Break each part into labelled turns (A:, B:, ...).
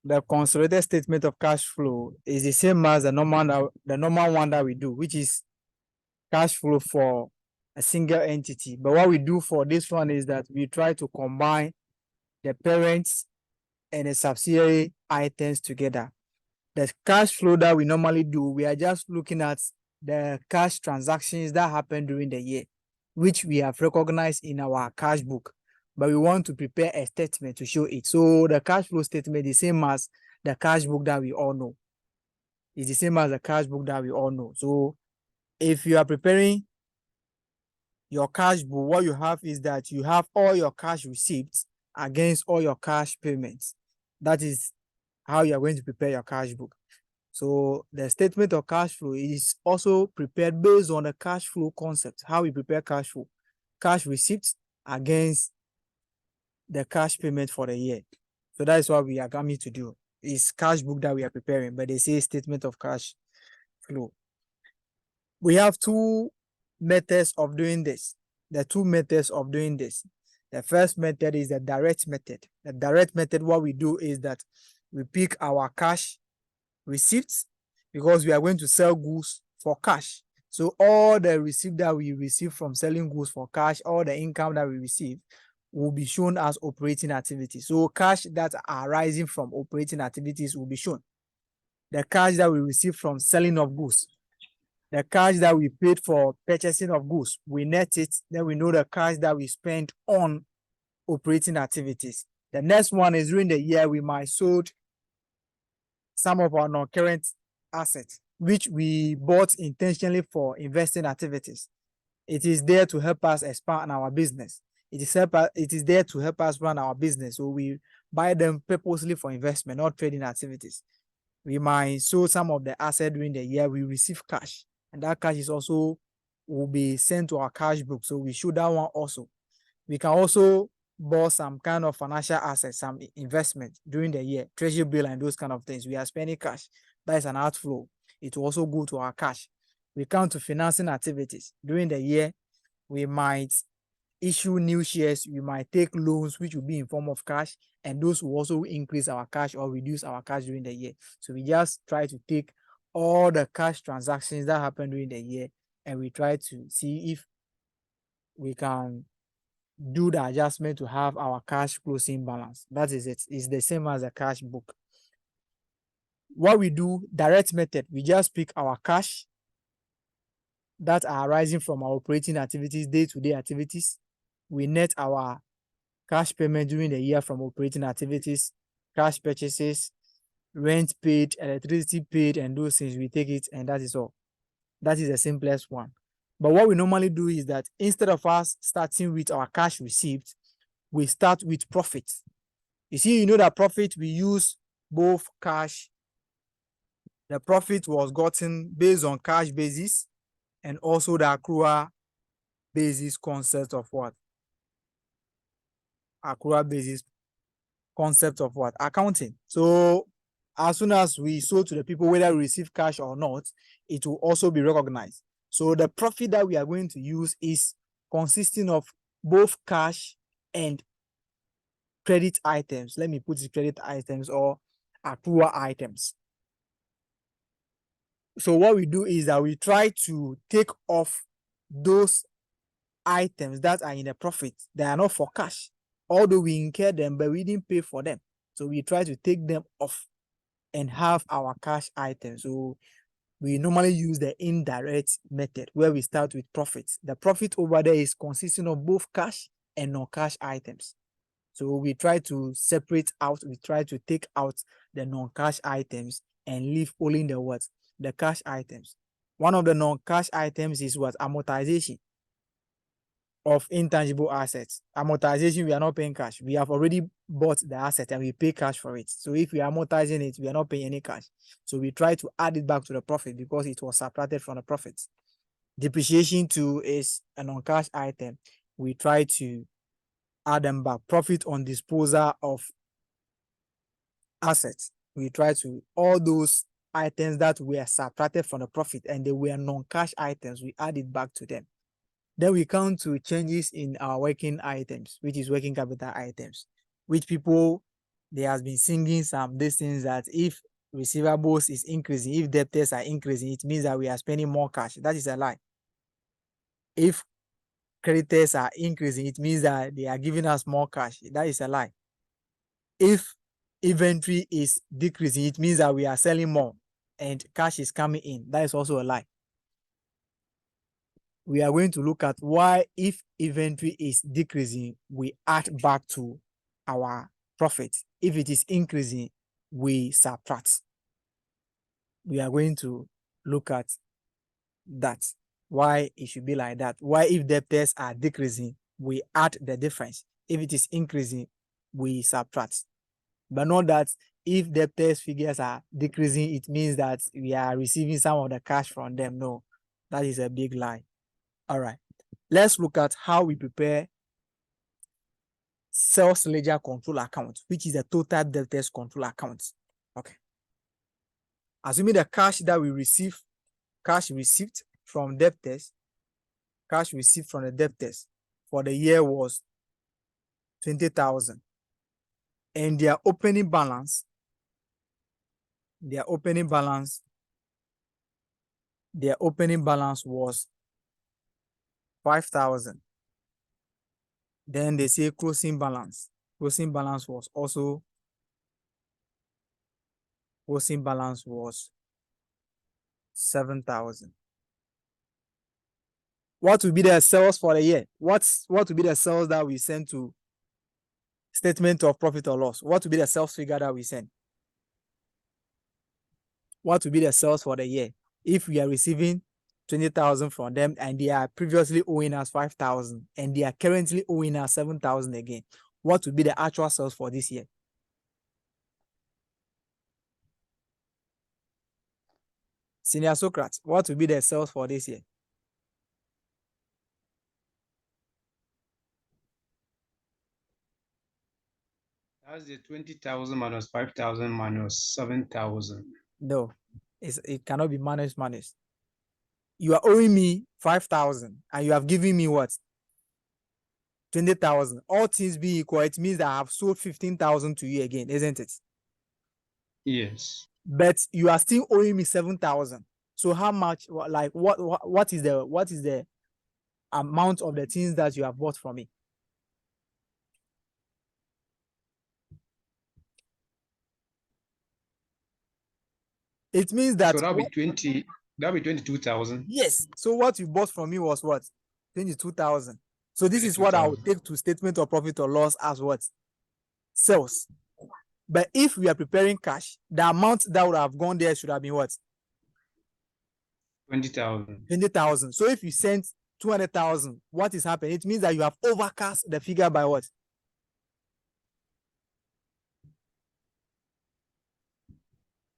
A: the consolidated statement of cash flow is the same as the normal one that we do, which is cash flow for a single entity. But what we do for this one is that we try to combine the parents and the subsidiary items together. The cash flow that we normally do, we are just looking at the cash transactions that happen during the year, which we have recognized in our cash book, but we want to prepare a statement to show it. So the cash flow statement is the same as the cash book that we all know. It's the same as the cash book that we all know. So if you are preparing your cash book, what you have is that you have all your cash receipts against all your cash payments. That is how you are going to prepare your cash book. So the statement of cash flow is also prepared based on the cash flow concept, how we prepare cash flow, cash receipts against the cash payment for the year. So that is what we are coming to do. It's cash book that we are preparing, but they say statement of cash flow. We have two methods of doing this. The two methods of doing this. The first method is the direct method. The direct method, what we do is that we pick our cash receipts because we are going to sell goods for cash. So all the receipt that we receive from selling goods for cash, all the income that we receive will be shown as operating activities. So cash that are arising from operating activities will be shown. The cash that we receive from selling of goods, the cash that we paid for purchasing of goods, we net it, then we know the cash that we spent on operating activities. The next one is during the year, we might sold some of our non-current assets, which we bought intentionally for investing activities. It is there to help us expand our business. It is there to help us run our business. So we buy them purposely for investment, not trading activities. We might sell some of the asset during the year, we receive cash, and that cash is also will be sent to our cash book. So we show that one also. We can also buy some kind of financial assets, some investment during the year, treasury bill and those kind of things. We are spending cash. That is an outflow. It will also go to our cash. We come to financing activities. During the year, we might issue new shares, we might take loans, which will be in form of cash, and those will also increase our cash or reduce our cash during the year. So we just try to take all the cash transactions that happen during the year, and we try to see if we can do the adjustment to have our cash closing balance. That is it. It's the same as a cash book. What we do, direct method, we just pick our cash that are arising from our operating activities, day-to-day activities. We net our cash payment during the year from operating activities, cash purchases, rent paid, electricity paid, and those things. We take it, and that is all. That is the simplest one. But what we normally do is that instead of us starting with our cash received, we start with profit. You see, you know that profit, we use both cash. The profit was gotten based on cash basis and also the accrual basis concept of what? Accrual basis concept of what? Accounting. So as soon as we sold to the people, whether we receive cash or not, it will also be recognized. So the profit that we are going to use is consisting of both cash and credit items. Let me put it credit items or accrual items. So what we do is that we try to take off those items that are in the profit. They are not for cash, although we incur them, but we didn't pay for them. So we try to take them off and have our cash items. So we normally use the indirect method where we start with profits. The profit over there is consisting of both cash and non-cash items. So we try to separate out, we try to take out the non-cash items and leave only the what? The cash items. One of the non-cash items is what? Amortization of intangible assets. Amortization, we are not paying cash. We have already bought the asset and we pay cash for it. So if we are amortizing it, we are not paying any cash. So we try to add it back to the profit because it was subtracted from the profits. Depreciation too is a non-cash item. We try to add them back. Profit on disposal of assets. We try to, all those items that were subtracted from the profit and they were non-cash items, we add it back to them. Then we come to changes in our working items, which is working capital items, which people they has been singing some these things that if receivables is increasing, if debtors are increasing, it means that we are spending more cash. That is a lie. If creditors are increasing, it means that they are giving us more cash. That is a lie. If inventory is decreasing, it means that we are selling more and cash is coming in. That is also a lie. We are going to look at why, if inventory is decreasing, we add back to our profit. If it is increasing, we subtract. We are going to look at that, why it should be like that. Why, if debtors are decreasing, we add the difference. If it is increasing, we subtract. But not that if debtors figures are decreasing, it means that we are receiving some of the cash from them. No, that is a big lie. All right, let's look at how we prepare sales ledger control account, which is a total debtors control account. Okay. Assuming the cash that we receive, cash received from debtors, cash received from the debtors for the year was 20,000, and their opening balance was 5,000. Then they say closing balance was also 7,000. What will be the sales for the year? What will be the sales that we send to statement of profit or loss? What will be the sales figure that we send? What will be the sales for the year? If we are receiving 20,000 from them and they are previously owing us 5,000 and they are currently owing us 7,000 again, what will be the actual sales for this year? Senior Socrates, what will be the sales for this year?
B: That's the 20,000 minus 5,000 minus 7,000.
A: No, it cannot be minus. You are owing me 5,000 and you have given me what? 20,000. All things being equal, it means that I have sold 15,000 to you again, isn't it?
B: Yes.
A: But you are still owing me 7,000. So how much, like what is the amount of the things that you have bought from me? It means that
B: So that'll be 22,000.
A: yes. So what you bought from me was what? 22,000. So this is what I will
B: 22,000.
A: take to statement of profit or loss as what? Sales. But if we are preparing cash, the amount that would have gone there should have been what?
B: 20,000.
A: 20,000. So if you sent 200,000, what is happening? It means that you have overcast the figure by what?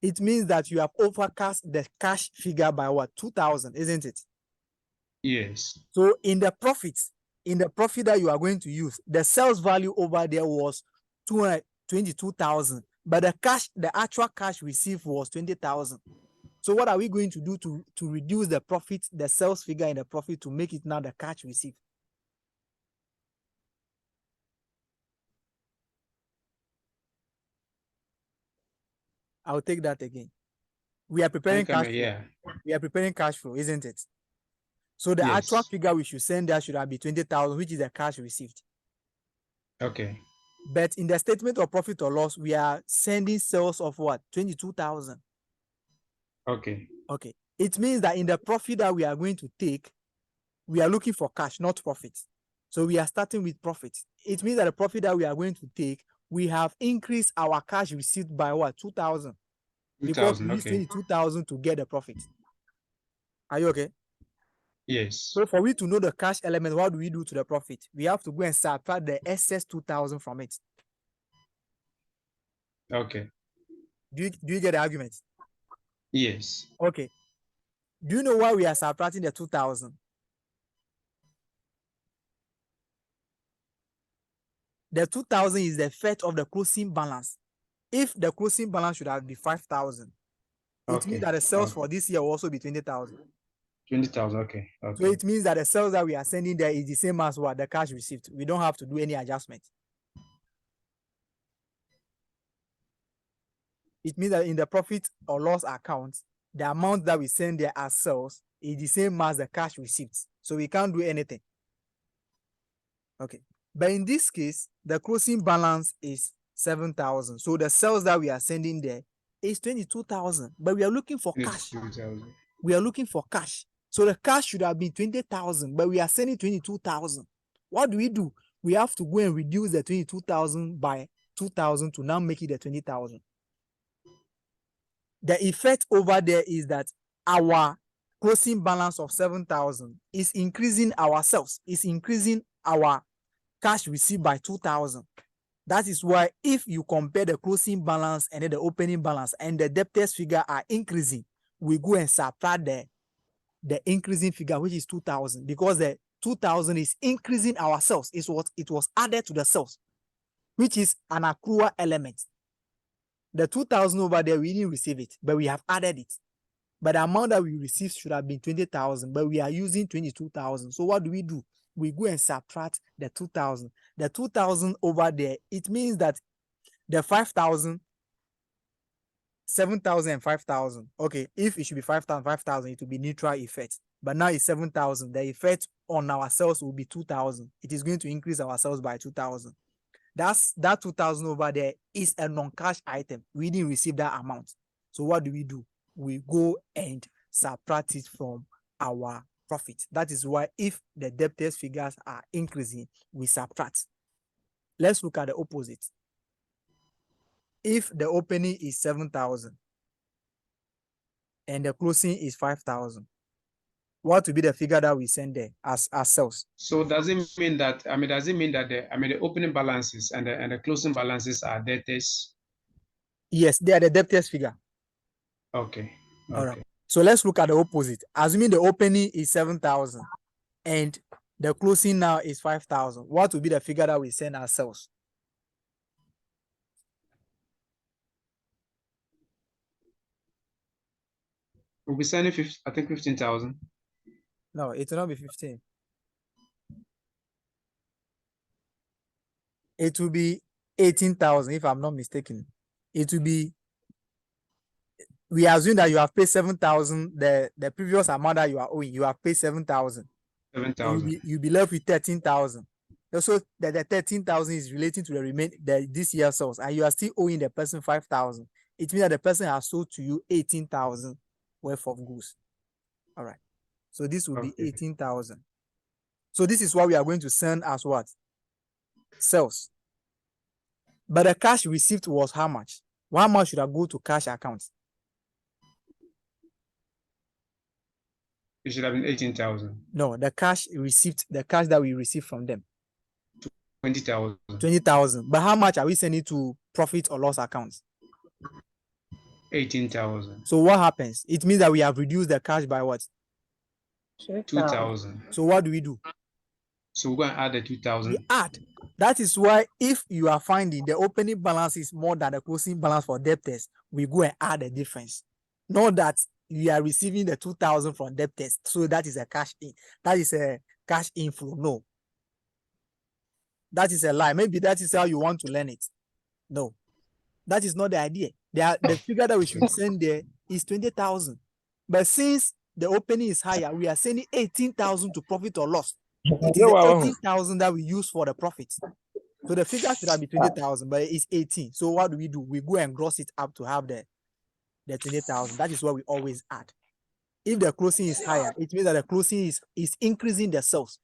A: It means that you have overcast the cash figure by what? 2,000, isn't it?
B: Yes.
A: So in the profit that you are going to use, the sales value over there was 222,000, but the actual cash received was 20,000. So what are we going to do to reduce the profit, the sales figure in the profit, to make it now the cash received? I'll take that again. We are preparing cash flow.
B: Yeah.
A: We are preparing cash flow, isn't it? So the
B: Yes.
A: actual figure we should send there should have been 20,000, which is the cash received.
B: Okay.
A: But in the statement of profit or loss, we are sending sales of what? 22,000.
B: Okay.
A: Okay. It means that in the profit that we are going to take, we are looking for cash, not profit. So we are starting with profit. It means that the profit that we are going to take, we have increased our cash received by what? 2,000. Because we used 22,000 to get the profit. Are you okay?
B: Yes.
A: So for we to know the cash element, what do we do to the profit? We have to go and subtract the excess 2,000 from it.
B: Okay.
A: Do you get the argument?
B: Yes.
A: Okay. Do you know why we are subtracting the 2,000? The 2,000 is the effect of the closing balance. If the closing balance should have been 5,000, it means that the sales for this year will also be 20,000.
B: 20,000. Okay.
A: So it means that the sales that we are sending there is the same as what the cash received. We don't have to do any adjustment. it means that in the profit or loss account, the amount that we send there as sales is the same as the cash receipts. So we can't do anything. Okay. But in this case, the closing balance is 7,000. So the sales that we are sending there is 22,000. But we are looking for cash.
B: 22,000.
A: We are looking for cash. So the cash should have been 20,000, but we are sending 22,000. What do? We have to go and reduce the 22,000 by 2,000 to now make it the 20,000. The effect over there is that our closing balance of 7,000 is increasing ourselves, is increasing our cash received by 2,000. That is why if you compare the closing balance and then the opening balance and the debtors figure are increasing, we go and subtract the increasing figure, which is 2,000, because the 2,000 is increasing our sales. It's what it was added to the sales, which is an accrual element. The 2,000 over there, we didn't receive it, but we have added it. But the amount that we received should have been 20,000, but we are using 22,000. So what do? We go and subtract the 2,000. The 2,000 over there, it means that the 5,000, 7,000 and 5,000. Okay, if it should be 5,000, 5,000, it will be neutral effect. But now it's 7,000. The effect on our sales will be 2,000. It is going to increase our sales by 2,000. That 2,000 over there is a non-cash item. We didn't receive that amount. So what do? We go and subtract it from our profit. That is why if the debtors figures are increasing, we subtract. Let's look at the opposite. If the opening is 7,000 and the closing is 5,000, what will be the figure that we send there as sales?
B: So does it mean that the opening balances and the closing balances are debtors?
A: Yes, they are the debtors figure.
B: Okay.
A: All right. So let's look at the opposite. Assuming the opening is 7,000 and the closing now is 5,000, what will be the figure that we send as sales?
B: We'll be sending 15,000.
A: No, it will not be 15. It will be 18,000 if I'm not mistaken. It will be, we assume that you have paid 7,000, the previous amount that you are owing, you have paid 7,000.
B: 7,000.
A: You'll be left with 13,000. Also, the 13,000 is relating to this year's sales, and you are still owing the person 5,000. It means that the person has sold to you 18,000 worth of goods. All right. So this will be 18,000. So this is what we are going to send as what? Sales. But the cash received was how much? How much should I go to cash accounts?
B: It should have been 18,000.
A: No, the cash received, the cash that we received from them.
B: 20,000.
A: 20,000. But how much are we sending to profit or loss accounts?
B: 18,000.
A: So what happens? It means that we have reduced the cash by what?
B: 2,000.
A: So what do?
B: So we're going to add the 2,000.
A: We add. That is why if you are finding the opening balance is more than the closing balance for debtors, we go and add the difference. Not that you are receiving the 2,000 from debtors, so that is a cash in. That is a cash inflow. No. That is a lie. Maybe that is how you want to learn it. No. That is not the idea. The figure that we should send there is 20,000. But since the opening is higher, we are sending 18,000 to profit or loss. It is the 18,000 that we use for the profit. So the figure should have been 20,000, but it's 18. So what do? We go and gross it up to have the 20,000. That is what we always add. If the closing is higher, it means that the closing is increasing the sales.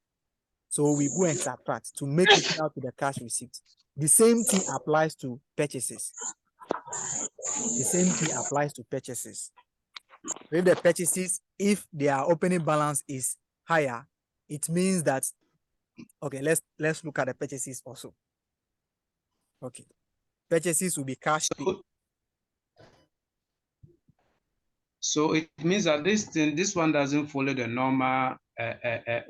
A: So we go and subtract to make it out to the cash receipt. The same thing applies to purchases. The same thing applies to purchases. If the purchases, if their opening balance is higher, it means that, okay, let's look at the purchases also. Okay, purchases will be cash paid.
B: So it means that this one doesn't follow the normal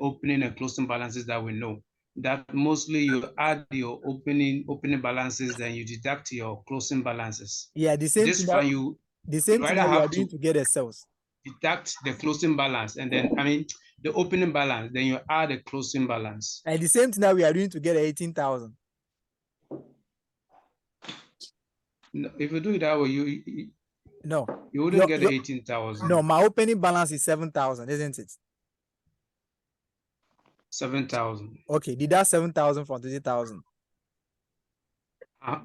B: opening and closing balances that we know. That mostly you add your opening balances, then you deduct your closing balances.
A: Yeah, the same thing that we are doing to get the sales.
B: Deduct the closing balance, and then the opening balance, then you add the closing balance.
A: And the same thing that we are doing to get 18,000.
B: No, if you do it that way,
A: No,
B: you wouldn't get 18,000.
A: no, my opening balance is 7,000, isn't it?
B: 7,000.
A: Okay, deduct 7,000 from 20,000.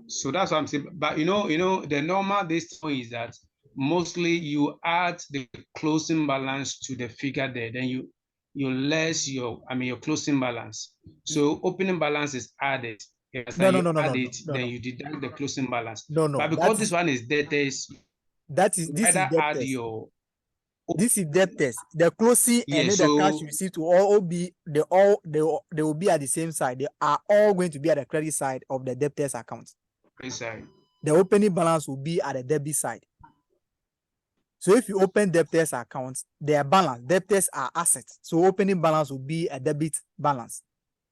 B: So that's what I'm saying. But the normal this is that mostly you add the closing balance to the figure there, then you less your closing balance. So opening balance is added. Yes,
A: No,
B: and
A: no,
B: you
A: no, no,
B: add
A: no,
B: it,
A: no,
B: then
A: no,
B: you deduct the closing balance.
A: no, no.
B: But because this one is debtors,
A: This
B: you
A: is
B: either
A: debt
B: add
A: test.
B: your
A: This is debt test. The closing and then the cash
B: so
A: receipt will all be they will be at the same side. They are all going to be at the credit side of the debtors account.
B: inside.
A: The opening balance will be at the debit side. So if you open debtors accounts, their balance, debtors are assets. So opening balance will be a debit balance.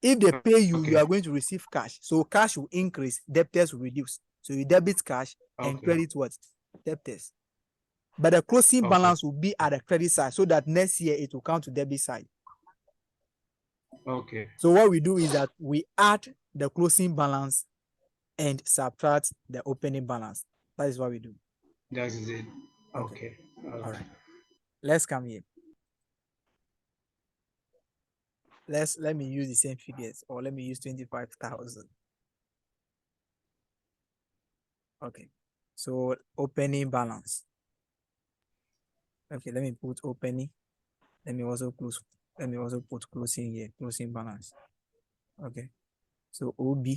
A: If they pay you,
B: Okay.
A: you are going to receive cash. So cash will increase, debtors will reduce. So you debit cash and
B: Okay.
A: credit what? Debtors. But the closing
B: Okay.
A: balance will be at the credit side so that next year it will come to debit side.
B: Okay.
A: So what we do is that we add the closing balance and subtract the opening balance. That is what we do.
B: That is it.
A: Okay.
B: Okay.
A: All right. Let's come here. Let me use the same figures, or let me use 25,000. Okay. So opening balance. Okay, let me put opening. Let me also put closing here, closing balance. Okay. So OB.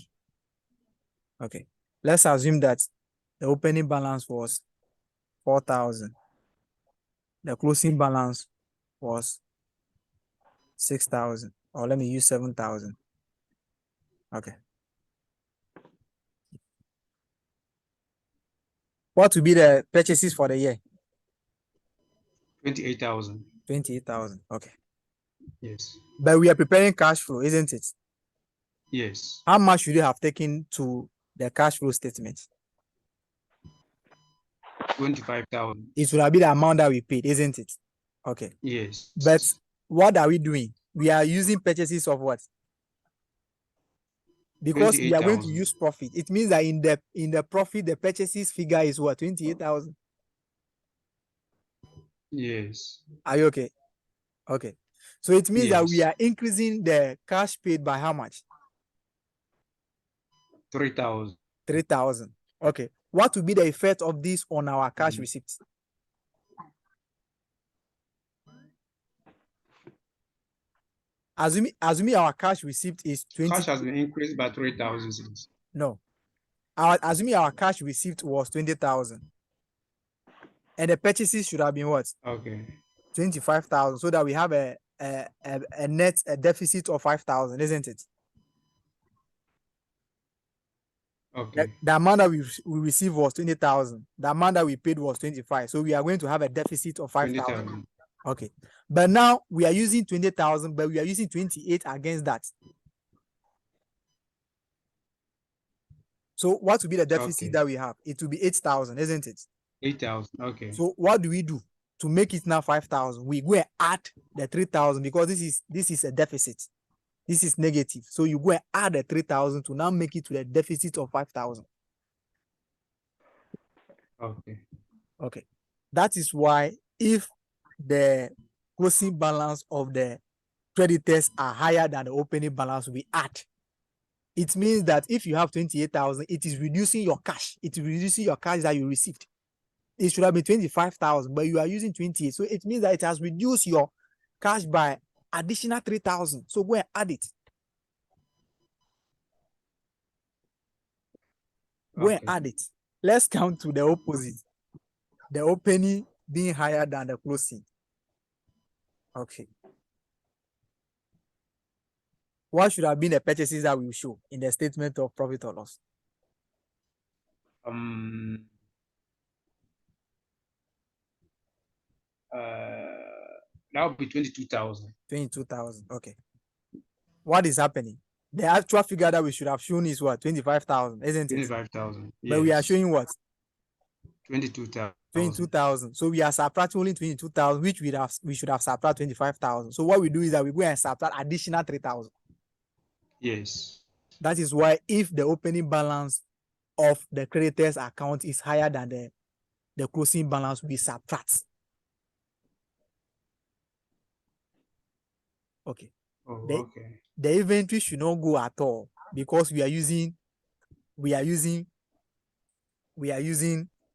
A: Okay. Let's assume that the opening balance was 4,000. The closing balance was 6,000, or let me use 7,000. Okay. What will be the purchases for the year?
B: 28,000.
A: 28,000. Okay.
B: Yes.
A: But we are preparing cash flow, isn't it?
B: Yes.
A: How much should you have taken to the cash flow statement?
B: 25,000.
A: It should have been the amount that we paid, isn't it? Okay.
B: Yes.
A: But what are we doing? We are using purchases of what? Because we are going to
B: 28,000.
A: use profit. It means that in the profit, the purchases figure is what? 28,000.
B: Yes.
A: Are you okay? Okay. So it means that we
B: Yes.
A: are increasing the cash paid by how much?
B: 3,000.
A: 3,000. Okay. What will be the effect of this on our cash receipts? Assuming our cash receipt is 20.
B: Cash has been increased by 3,000.
A: No. Assuming our cash receipt was 20,000. And the purchases should have been what?
B: Okay.
A: 25,000. So that we have a net deficit of 5,000, isn't it?
B: Okay.
A: The amount that we received was 20,000. The amount that we paid was 25. So we are going to have a deficit of 5,000.
B: 20,000.
A: Okay. But now we are using 20,000, but we are using 28 against that. So what will be the deficit
B: Okay.
A: that we have? It will be 8,000, isn't it?
B: 8,000. Okay.
A: So what do we do to make it now 5,000? We go and add the 3,000 because this is a deficit. This is negative. So you go and add the 3,000 to now make it to the deficit of 5,000.
B: Okay.
A: Okay. That is why if the closing balance of the creditors are higher than the opening balance, we add. It means that if you have 28,000, it is reducing your cash. It is reducing your cash that you received. It should have been 25,000, but you are using 28. So it means that it has reduced your cash by additional 3,000. So go and add it. Go and add it. Let's count to the opposite. The opening being higher than the closing. Okay. What should have been the purchases that we will show in the statement of profit or loss?
B: That would be 22,000.
A: 22,000. Okay. What is happening? The actual figure that we should have shown is what? 25,000, isn't it?
B: 25,000.
A: But we are
B: Yes.
A: showing what?
B: 22,000.
A: 22,000. So we are subtracting only 22,000, which we should have subtracted 25,000. So what we do is that we go and subtract additional 3,000.
B: Yes.
A: That is why if the opening balance of the creditor's account is higher than the closing balance, we subtract. Okay.
B: Oh,
A: The,
B: okay.
A: the inventory should not go at all because we are using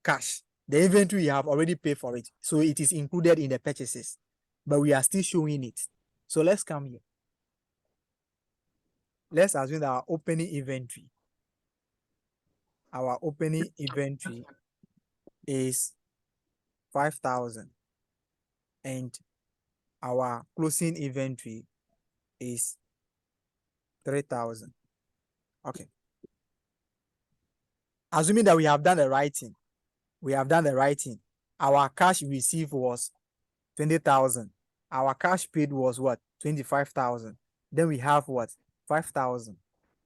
A: cash. The inventory you have already paid for it, so it is included in the purchases, but we are still showing it. So let's come here. Let's assume that our opening inventory is 5,000 and our closing inventory is 3,000. Okay. Assuming that we have done the right thing, our cash received was 20,000. Our cash paid was what? 25,000. Then we have what? 5,000.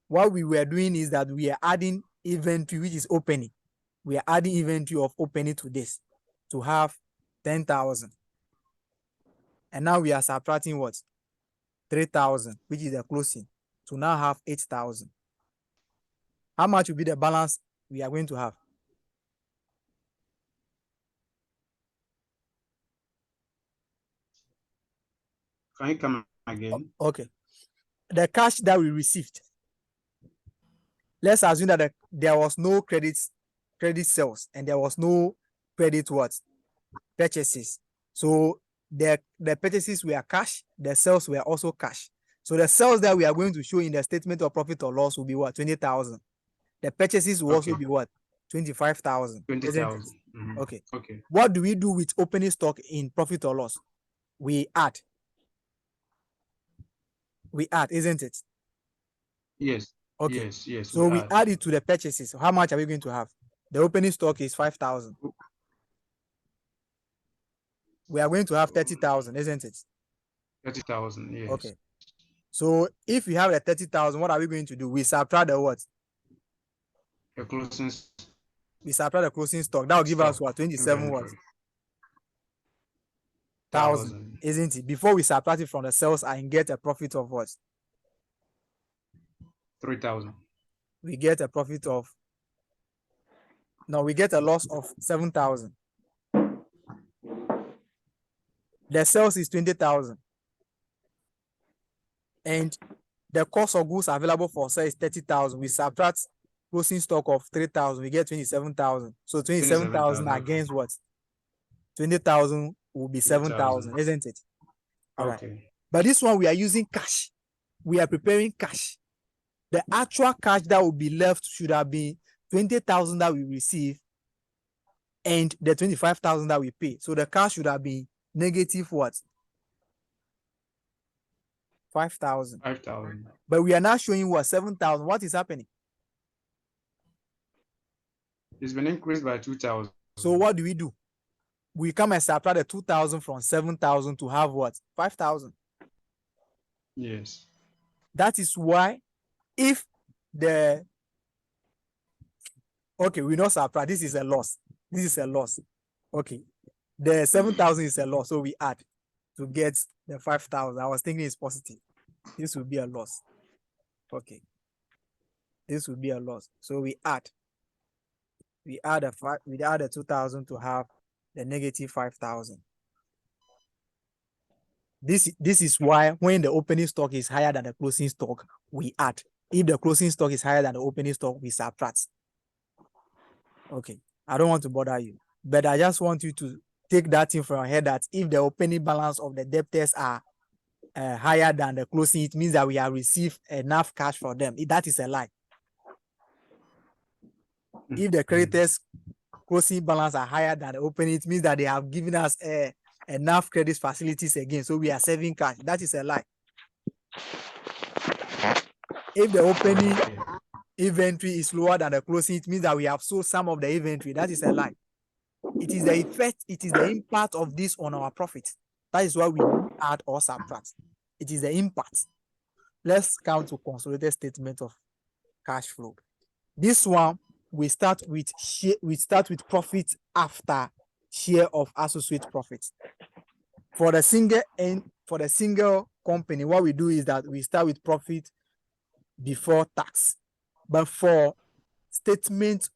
A: What we were doing is that we are adding inventory, which is opening. We are adding inventory of opening to this to have 10,000. And now we are subtracting what? 3,000, which is the closing, to now have 8,000. How much will be the balance we are going to have?
B: Can you come again?
A: Okay. The cash that we received, let's assume that there was no credit sales and there was no credit what? Purchases. So the purchases were cash, the sales were also cash. So the sales that we are going to show in the statement of profit or loss will be what? 20,000. The purchases will also be what? 25,000.
B: 20,000.
A: Okay.
B: Okay.
A: What do we do with opening stock in profit or loss? We add, isn't it?
B: Yes.
A: Okay.
B: Yes.
A: So we add it to the purchases. How much are we going to have? The opening stock is 5,000. We are going to have 30,000, isn't it?
B: 30,000. Yes.
A: Okay. So if we have the 30,000, what are we going to do? We subtract the what?
B: The closing.
A: We subtract the closing stock. That will give us what? 27 what? Thousand, isn't it? Before we subtract it from the sales and get a profit of what?
B: 3,000.
A: We get a profit of, no, we get a loss of 7,000. The sales is 20,000. And the cost of goods available for sale is 30,000. We subtract closing stock of 3,000. We get 27,000. So 27,000 against what? 20,000 will be 7,000, isn't it? All right. But this one we are using cash. We are preparing cash. The actual cash that will be left should have been 20,000 that we receive and the 25,000 that we pay. So the cash should have been negative what? 5,000.
B: 5,000.
A: But we are now showing what? 7,000. What is happening?
B: It's been increased by 2,000.
A: So what do? We come and subtract the 2,000 from 7,000 to have what? 5,000.
B: Yes.
A: That is why if the, okay, we not subtract, this is a loss. This is a loss. Okay. The 7,000 is a loss, so we add to get the 5,000. I was thinking it's positive. This will be a loss. Okay. This will be a loss. So we add. We add the 2,000 to have the negative 5,000. This is why when the opening stock is higher than the closing stock, we add. If the closing stock is higher than the opening stock, we subtract. Okay. I don't want to bother you, but I just want you to take that thing from your head that if the opening balance of the debtors are higher than the closing, it means that we have received enough cash for them. That is a lie. If the creditors closing balance are higher than the opening, it means that they have given us enough credit facilities again, so we are saving cash. That is a lie. If the opening inventory is lower than the closing, it means that we have sold some of the inventory. That is a lie. It is the effect, it is the impact of this on our profit. That is why we add or subtract. It is the impact. Let's come to consolidated statement of cash flow. This one, we start with profit after share of associate profits. For the single company, what we do is that we start with profit before tax. But for statement,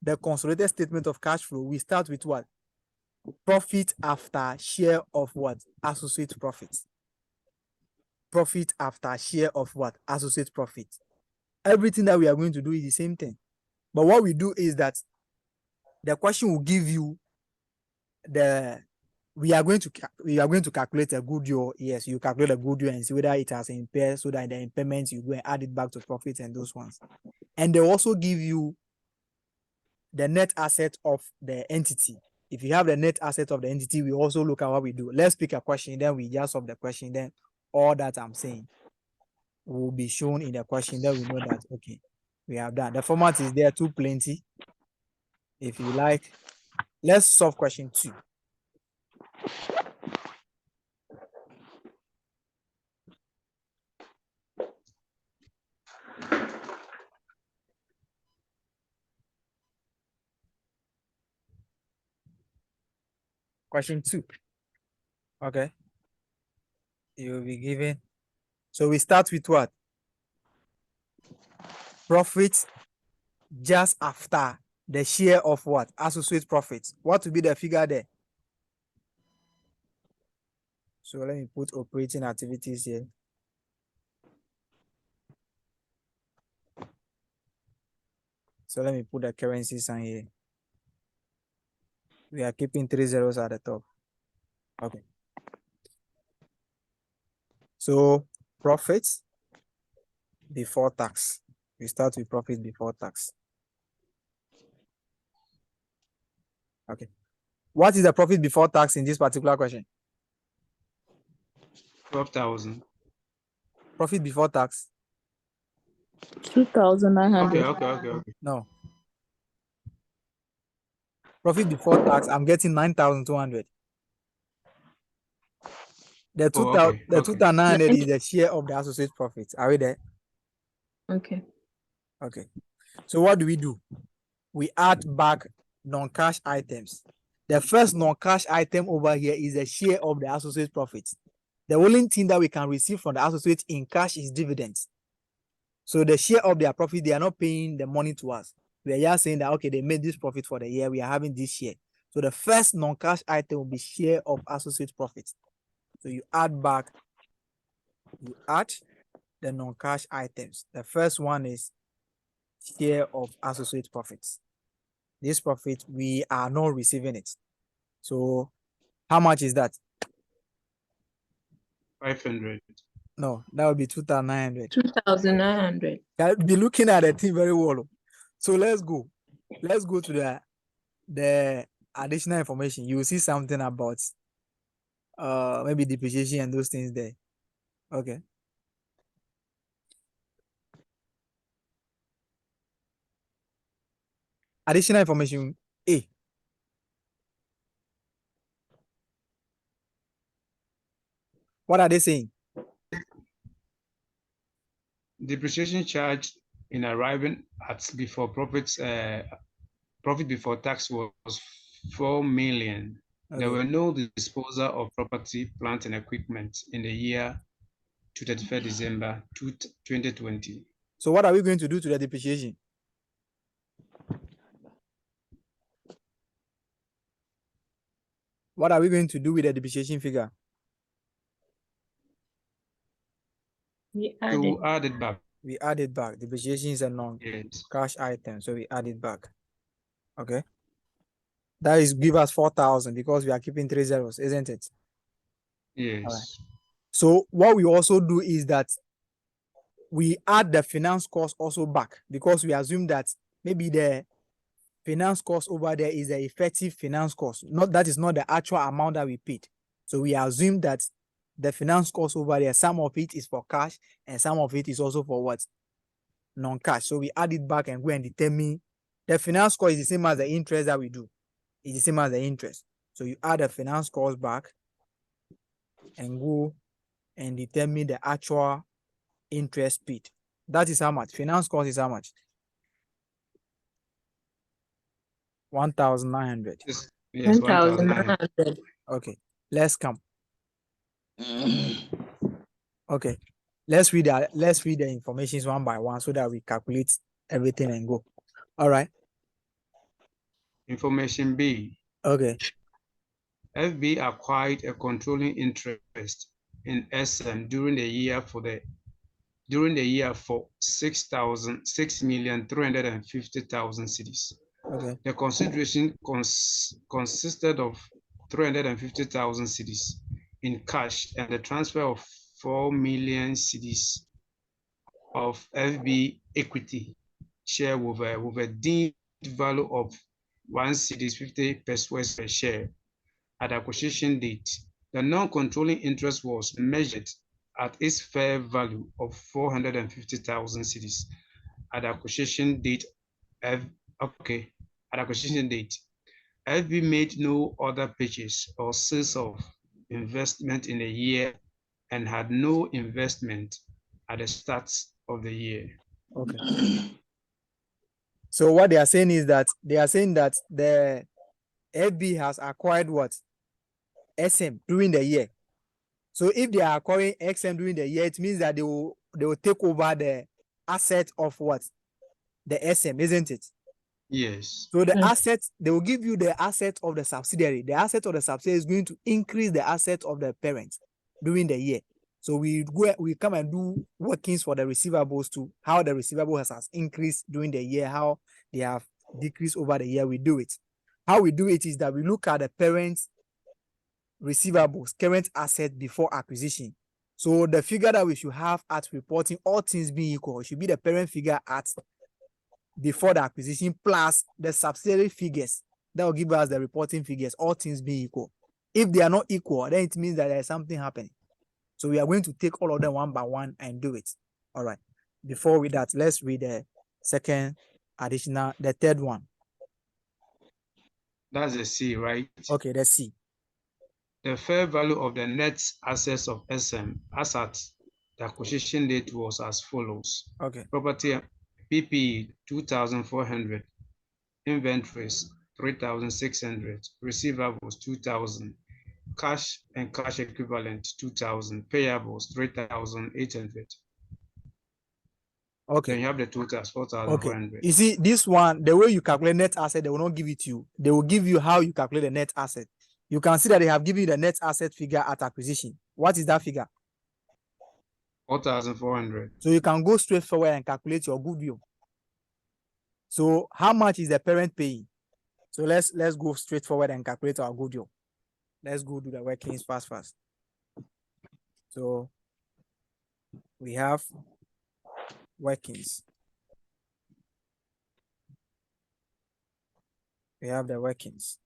A: the consolidated statement of cash flow, we start with what? Profit after share of what? Associate profit. Profit after share of what? Associate profit. Everything that we are going to do is the same thing. But what we do is that the question will give you we are going to calculate a goodwill. Yes, you calculate a goodwill and see whether it has impaired, so that in the impairment you go and add it back to profit and those ones. And they also give you the net asset of the entity. If you have the net asset of the entity, we also look at what we do. Let's pick a question, then we just solve the question. Then all that I'm saying will be shown in the question. Then we know that, okay, we have done. The format is there too plenty. If you like, let's solve question 2. Question 2. Okay. You will be given. So we start with what? Profit just after the share of what? Associate profits. What will be the figure there? So let me put operating activities here. So let me put the currency sign here. We are keeping 3 zeros at the top. Okay. So profits before tax. We start with profit before tax. Okay. What is the profit before tax in this particular question?
B: 12,000.
A: Profit before tax?
C: 2,900.
B: Okay.
A: No. Profit before tax, I'm getting 9,200. The 2,900 is the share of the associate profits. Are we there?
C: Okay.
A: Okay. So what do? We add back non-cash items. The first non-cash item over here is the share of the associate profits. The only thing that we can receive from the associate in cash is dividends. So the share of their profit, they are not paying the money to us. We are just saying that, okay, they made this profit for the year, we are having this share. So the first non-cash item will be share of associate profits. So you add the non-cash items. The first one is share of associate profits. This profit, we are not receiving it. So how much is that?
B: 500.
A: No, that would be 2,900.
C: 2,900.
A: I'll be looking at the thing very well. So let's go. Let's go to the additional information. You will see something about maybe depreciation and those things there. Okay. Additional information A. What are they saying?
B: Depreciation charge in arriving at before profits, profit before tax was 4 million.
A: Okay.
B: There were no disposal of property, plant, and equipment in the year to 31st December 2020.
A: So what are we going to do to the depreciation? What are we going to do with the depreciation figure?
C: We
B: add it back.
A: We add it back. Depreciation is a non-cash item, so we add it back. Okay. That is give us 4,000 because we are keeping 3 zeros, isn't it?
B: Yes.
A: All right. So what we also do is that we add the finance cost also back, because we assume that maybe the finance cost over there is the effective finance cost. That is not the actual amount that we paid. So we assume that the finance cost over there, some of it is for cash and some of it is also for what? Non-cash. So we add it back and go and determine the finance cost is the same as the interest that we do. It's the same as the interest. So you add the finance cost back and go and determine the actual interest paid. That is how much. Finance cost is how much? 1,900.
B: Yes,
C: 1,900.
A: Okay, let's come. Okay, let's read the information one by one so that we calculate everything and go. All right.
B: Information B.
A: Okay.
B: FB acquired a controlling interest in SM during the year for 6,350,000 cedis.
A: Okay.
B: The consideration consisted of 350,000 cedis in cash and the transfer of 4 million cedis of FB equity share with a deemed value of 1 cedis 50 pesos per share at acquisition date. The non-controlling interest was measured at its fair value of 450,000 cedis at acquisition date. At acquisition date, FB made no other purchase or sales of investment in the year and had no investment at the start of the year.
A: Okay. So what they are saying is that the FB has acquired what? SM during the year. So if they are acquiring XM during the year, it means that they will take over the asset of what? The SM, isn't it?
B: Yes.
A: So the asset, they will give you the asset of the subsidiary. The asset of the subsidiary is going to increase the asset of the parent during the year. So we come and do workings for the receivables to how the receivable has increased during the year, how they have decreased over the year. We do it. How we do it is that we look at the parent's receivables, current asset before acquisition. So the figure that we should have at reporting, all things being equal, should be the parent figure at before the acquisition plus the subsidiary figures. That will give us the reporting figures, all things being equal. If they are not equal, then it means that there is something happening. So we are going to take all of them one by one and do it. All right. Before we that, let's read the third one.
B: That's a C, right?
A: Okay, let's see.
B: The fair value of the net assets of SM as at the acquisition date was as follows.
A: Okay.
B: Property PPE 2,400, inventories 3,600, receivables 2,000, cash and cash equivalent 2,000, payables 3,800.
A: Okay.
B: Then you have the totals 4,400.
A: Okay. You see, this one, the way you calculate net asset, they will not give it to you. They will give you how you calculate the net asset. You can see that they have given you the net asset figure at acquisition. What is that figure?
B: 4,400.
A: So you can go straight forward and calculate your goodwill. So how much is the parent paying? So let's go straight forward and calculate our goodwill. Let's go do the workings fast. So we have workings. We have the workings.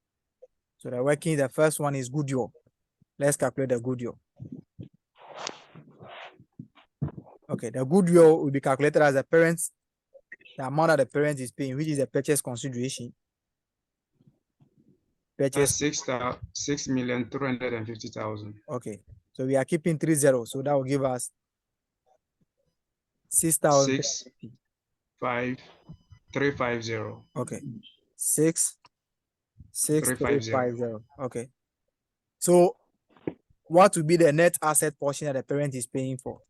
A: So the working, the first one is goodwill. Let's calculate the goodwill. Okay, the goodwill will be calculated as the parents, the amount that the parent is paying, which is the purchase consideration.
B: That's 6,350,000.
A: Okay, so we are keeping 3 zeros, so that will give us 6,000.
B: 6,350.
A: Okay, 6,350. Okay, so what will be the net asset portion that the parent is paying for?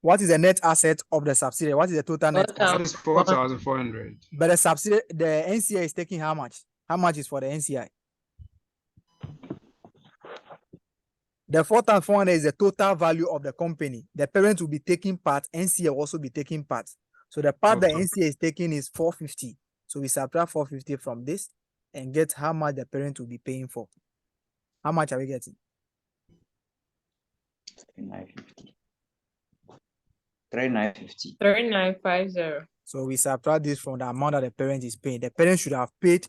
A: What is the net asset of the subsidiary? What is the total net asset?
B: That is 4,400.
A: But the subsidiary, the NCI is taking how much? How much is for the NCI? The 4,400 is the total value of the company. The parent will be taking part, NCI will also be taking part. So the part that NCI is taking is 450. So we subtract 450 from this and get how much the parent will be paying for. How much are we getting?
C: 3,950. 3,950.
A: So we subtract this from the amount that the parent is paying. The parent should have paid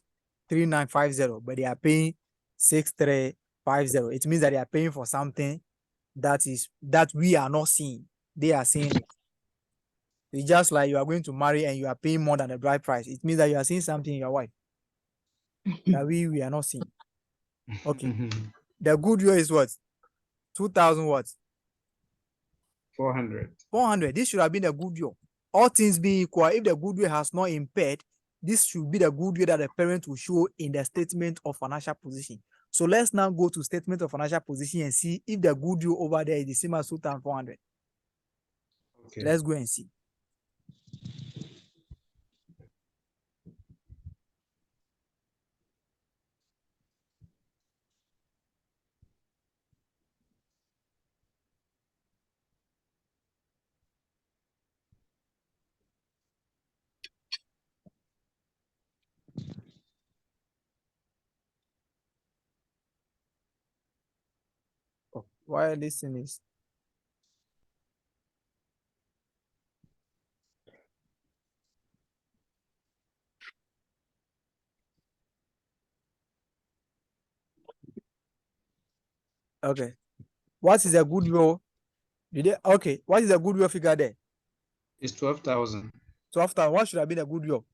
A: 3,950, but they are paying 6,350. It means that they are paying for something that we are not seeing. They are seeing it. It's just like you are going to marry and you are paying more than the bride price. It means that you are seeing something in your wife that we are not seeing. Okay. The goodwill is what? 2,000 what?
B: 400.
A: 400. This should have been the goodwill. All things being equal, if the goodwill has not impaired, this should be the goodwill that the parent will show in the statement of financial position. So let's now go to statement of financial position and see if the goodwill over there is the same as 2,400.
B: Okay.
A: Let's go and see. why this thing is. Okay. What is the goodwill? Okay. What is the goodwill figure there?
B: It's 12,000.
A: 12,000. What should have been the goodwill?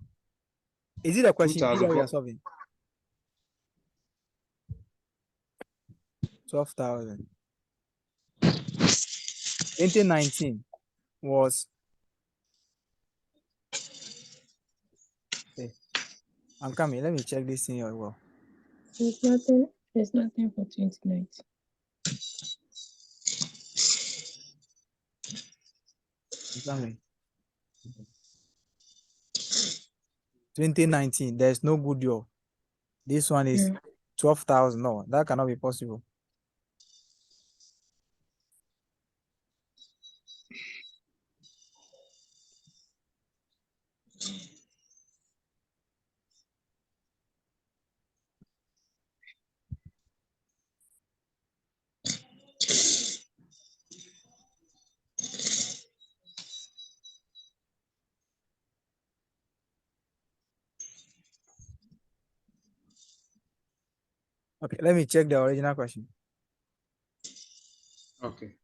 A: Is it a question B that we are
B: 2,000.
A: solving? 12,000. 2019 was. Okay. I'm coming. Let me check this thing as well.
D: There's nothing for 2019.
A: I'm coming. 2019. There's no goodwill. This one is 12,000. No, that cannot be possible. Okay, let me check the original question.
B: Okay.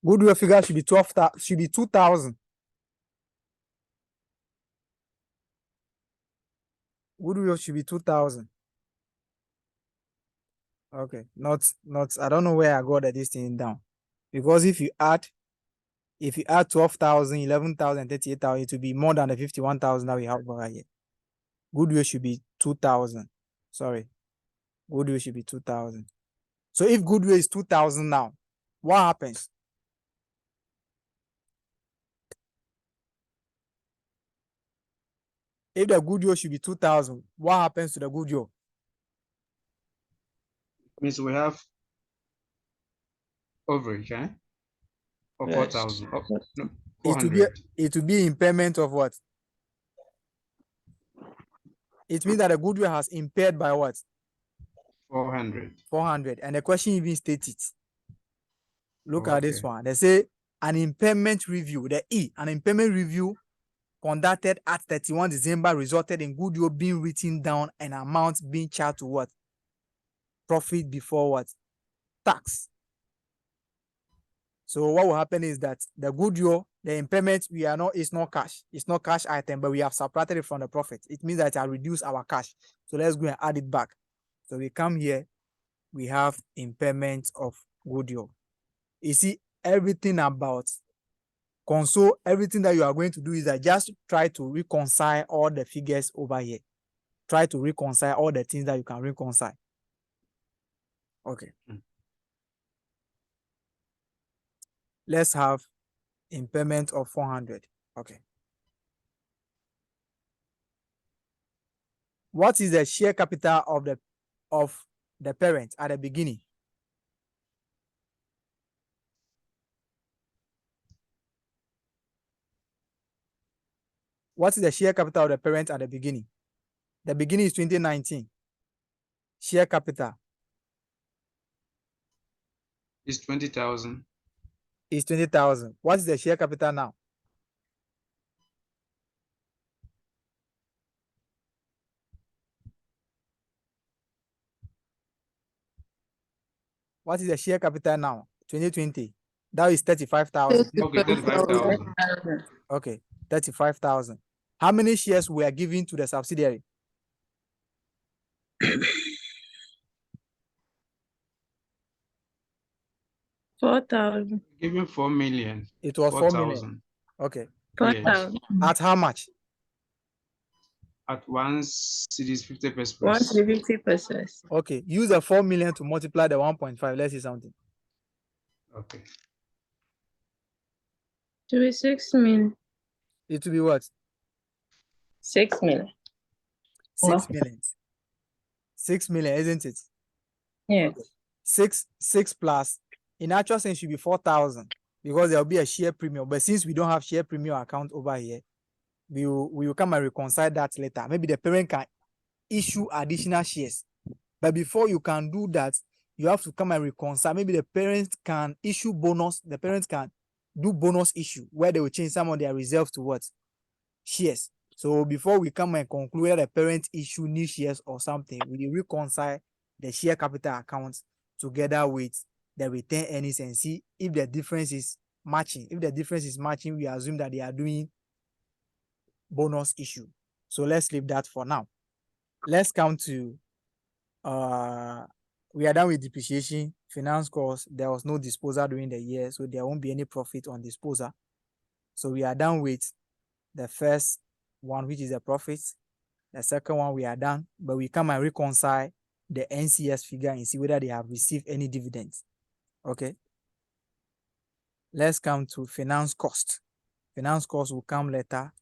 A: Goodwill figure should be 12,000. Should be 2,000. Goodwill should be 2,000. Okay, not. I don't know where I got this thing down, because if you add 12,000, 11,000, 38,000, it will be more than the 51,000 that we have over here. Goodwill should be 2,000. Sorry, goodwill should be 2,000. So if goodwill is 2,000 now, what happens? If the goodwill should be 2,000, what happens to the goodwill?
B: Means we have overage, eh? Or
C: Yes.
B: 4,000. Oh, no,
A: It will be impairment of what? It means that the goodwill has impaired by what?
B: 400.
A: 400. And the question even states it. Look at this
B: Okay.
A: one. They say an impairment review, an impairment review conducted at 31 December resulted in goodwill being written down and amount being charged to what? Profit before what? Tax. So what will happen is that the goodwill, the impairment, it's not cash. It's not cash item, but we have subtracted it from the profit. It means that I reduce our cash. So let's go and add it back. So we come here, we have impairment of goodwill. You see, everything about console, everything that you are going to do is that just try to reconcile all the figures over here. Try to reconcile all the things that you can reconcile. Okay. Let's have impairment of 400. Okay. What is the share capital of the parent at the beginning? What is the share capital of the parent at the beginning? The beginning is 2019. Share capital
B: It's 20,000.
A: is 20,000. What is the share capital now? What is the share capital now? 2020. That is 35,000.
B: Okay, 35,000.
A: Okay, 35,000. How many shares were given to the subsidiary?
D: 4,000.
B: Giving 4 million.
A: It was 4 million.
B: 4,000.
A: Okay.
D: 4,000.
A: At how much?
B: At once, it is 50 pesos.
D: 150 pesos.
A: Okay. Use the 4 million to multiply the 1.5. Let's see something.
B: Okay.
D: To be 6 million.
A: It will be what?
D: 6 million.
A: 6 million. 6 million, isn't it?
D: Yes.
A: 6 plus. In actual sense, should be 4,000 because there will be a share premium. But since we don't have share premium account over here, we will come and reconcile that later. Maybe the parent can issue additional shares. But before you can do that, you have to come and reconcile. Maybe the parents can issue bonus. The parents can do bonus issue where they will change some of their reserves to what? Shares. So before we come and conclude that the parents issue new shares or something, we reconcile the share capital accounts together with the retained earnings and see if the difference is matching. If the difference is matching, we assume that they are doing bonus issue. So let's leave that for now. Let's come to we are done with depreciation, finance costs. There was no disposal during the year, so there won't be any profit on disposal. So we are done with the first one, which is the profit. The second one we are done, but we come and reconcile the NCS figure and see whether they have received any dividends. Okay. Let's come to finance cost. Finance cost will come later.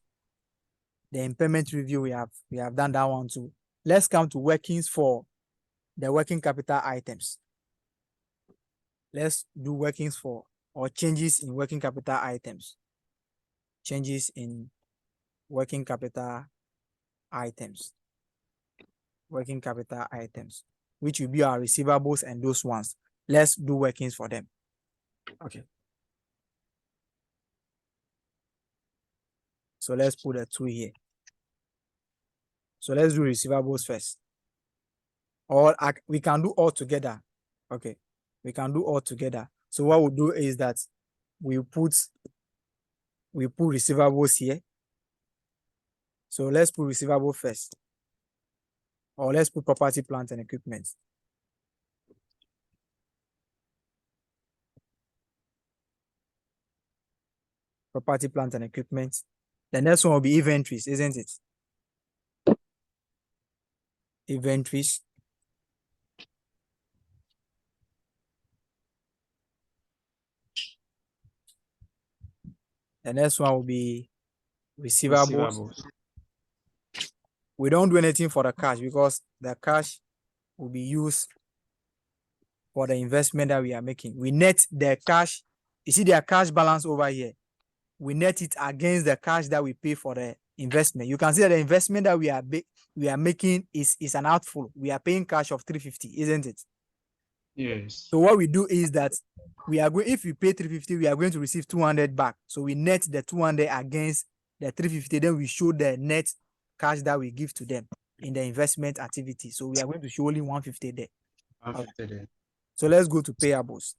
A: The impairment review, we have done that one too. Let's come to workings for the working capital items. Let's do workings for or changes in working capital items. Changes in working capital items. Working capital items, which will be our receivables and those ones. Let's do workings for them. Okay. So let's put a 2 here. So let's do receivables first. Or we can do all together. Okay. We can do all together. So what we'll do is that we put receivables here. So let's put receivable first. Or let's put property, plant, and equipment. Property, plant, and equipment. The next one will be inventories, isn't it? Inventories. The next one will be receivables. We don't do anything for the cash because the cash will be used for the investment that we are making. We net the cash. You see their cash balance over here. We net it against the cash that we pay for the investment. You can see that the investment that we are making is an outflow. We are paying cash of 350, isn't it?
B: Yes.
A: So what we do is that we are going, if we pay 350, we are going to receive 200 back. So we net the 200 against the 350. Then we show the net cash that we give to them in the investment activity. So we are going to show only 150 there.
B: 150 there.
A: So let's go to payables.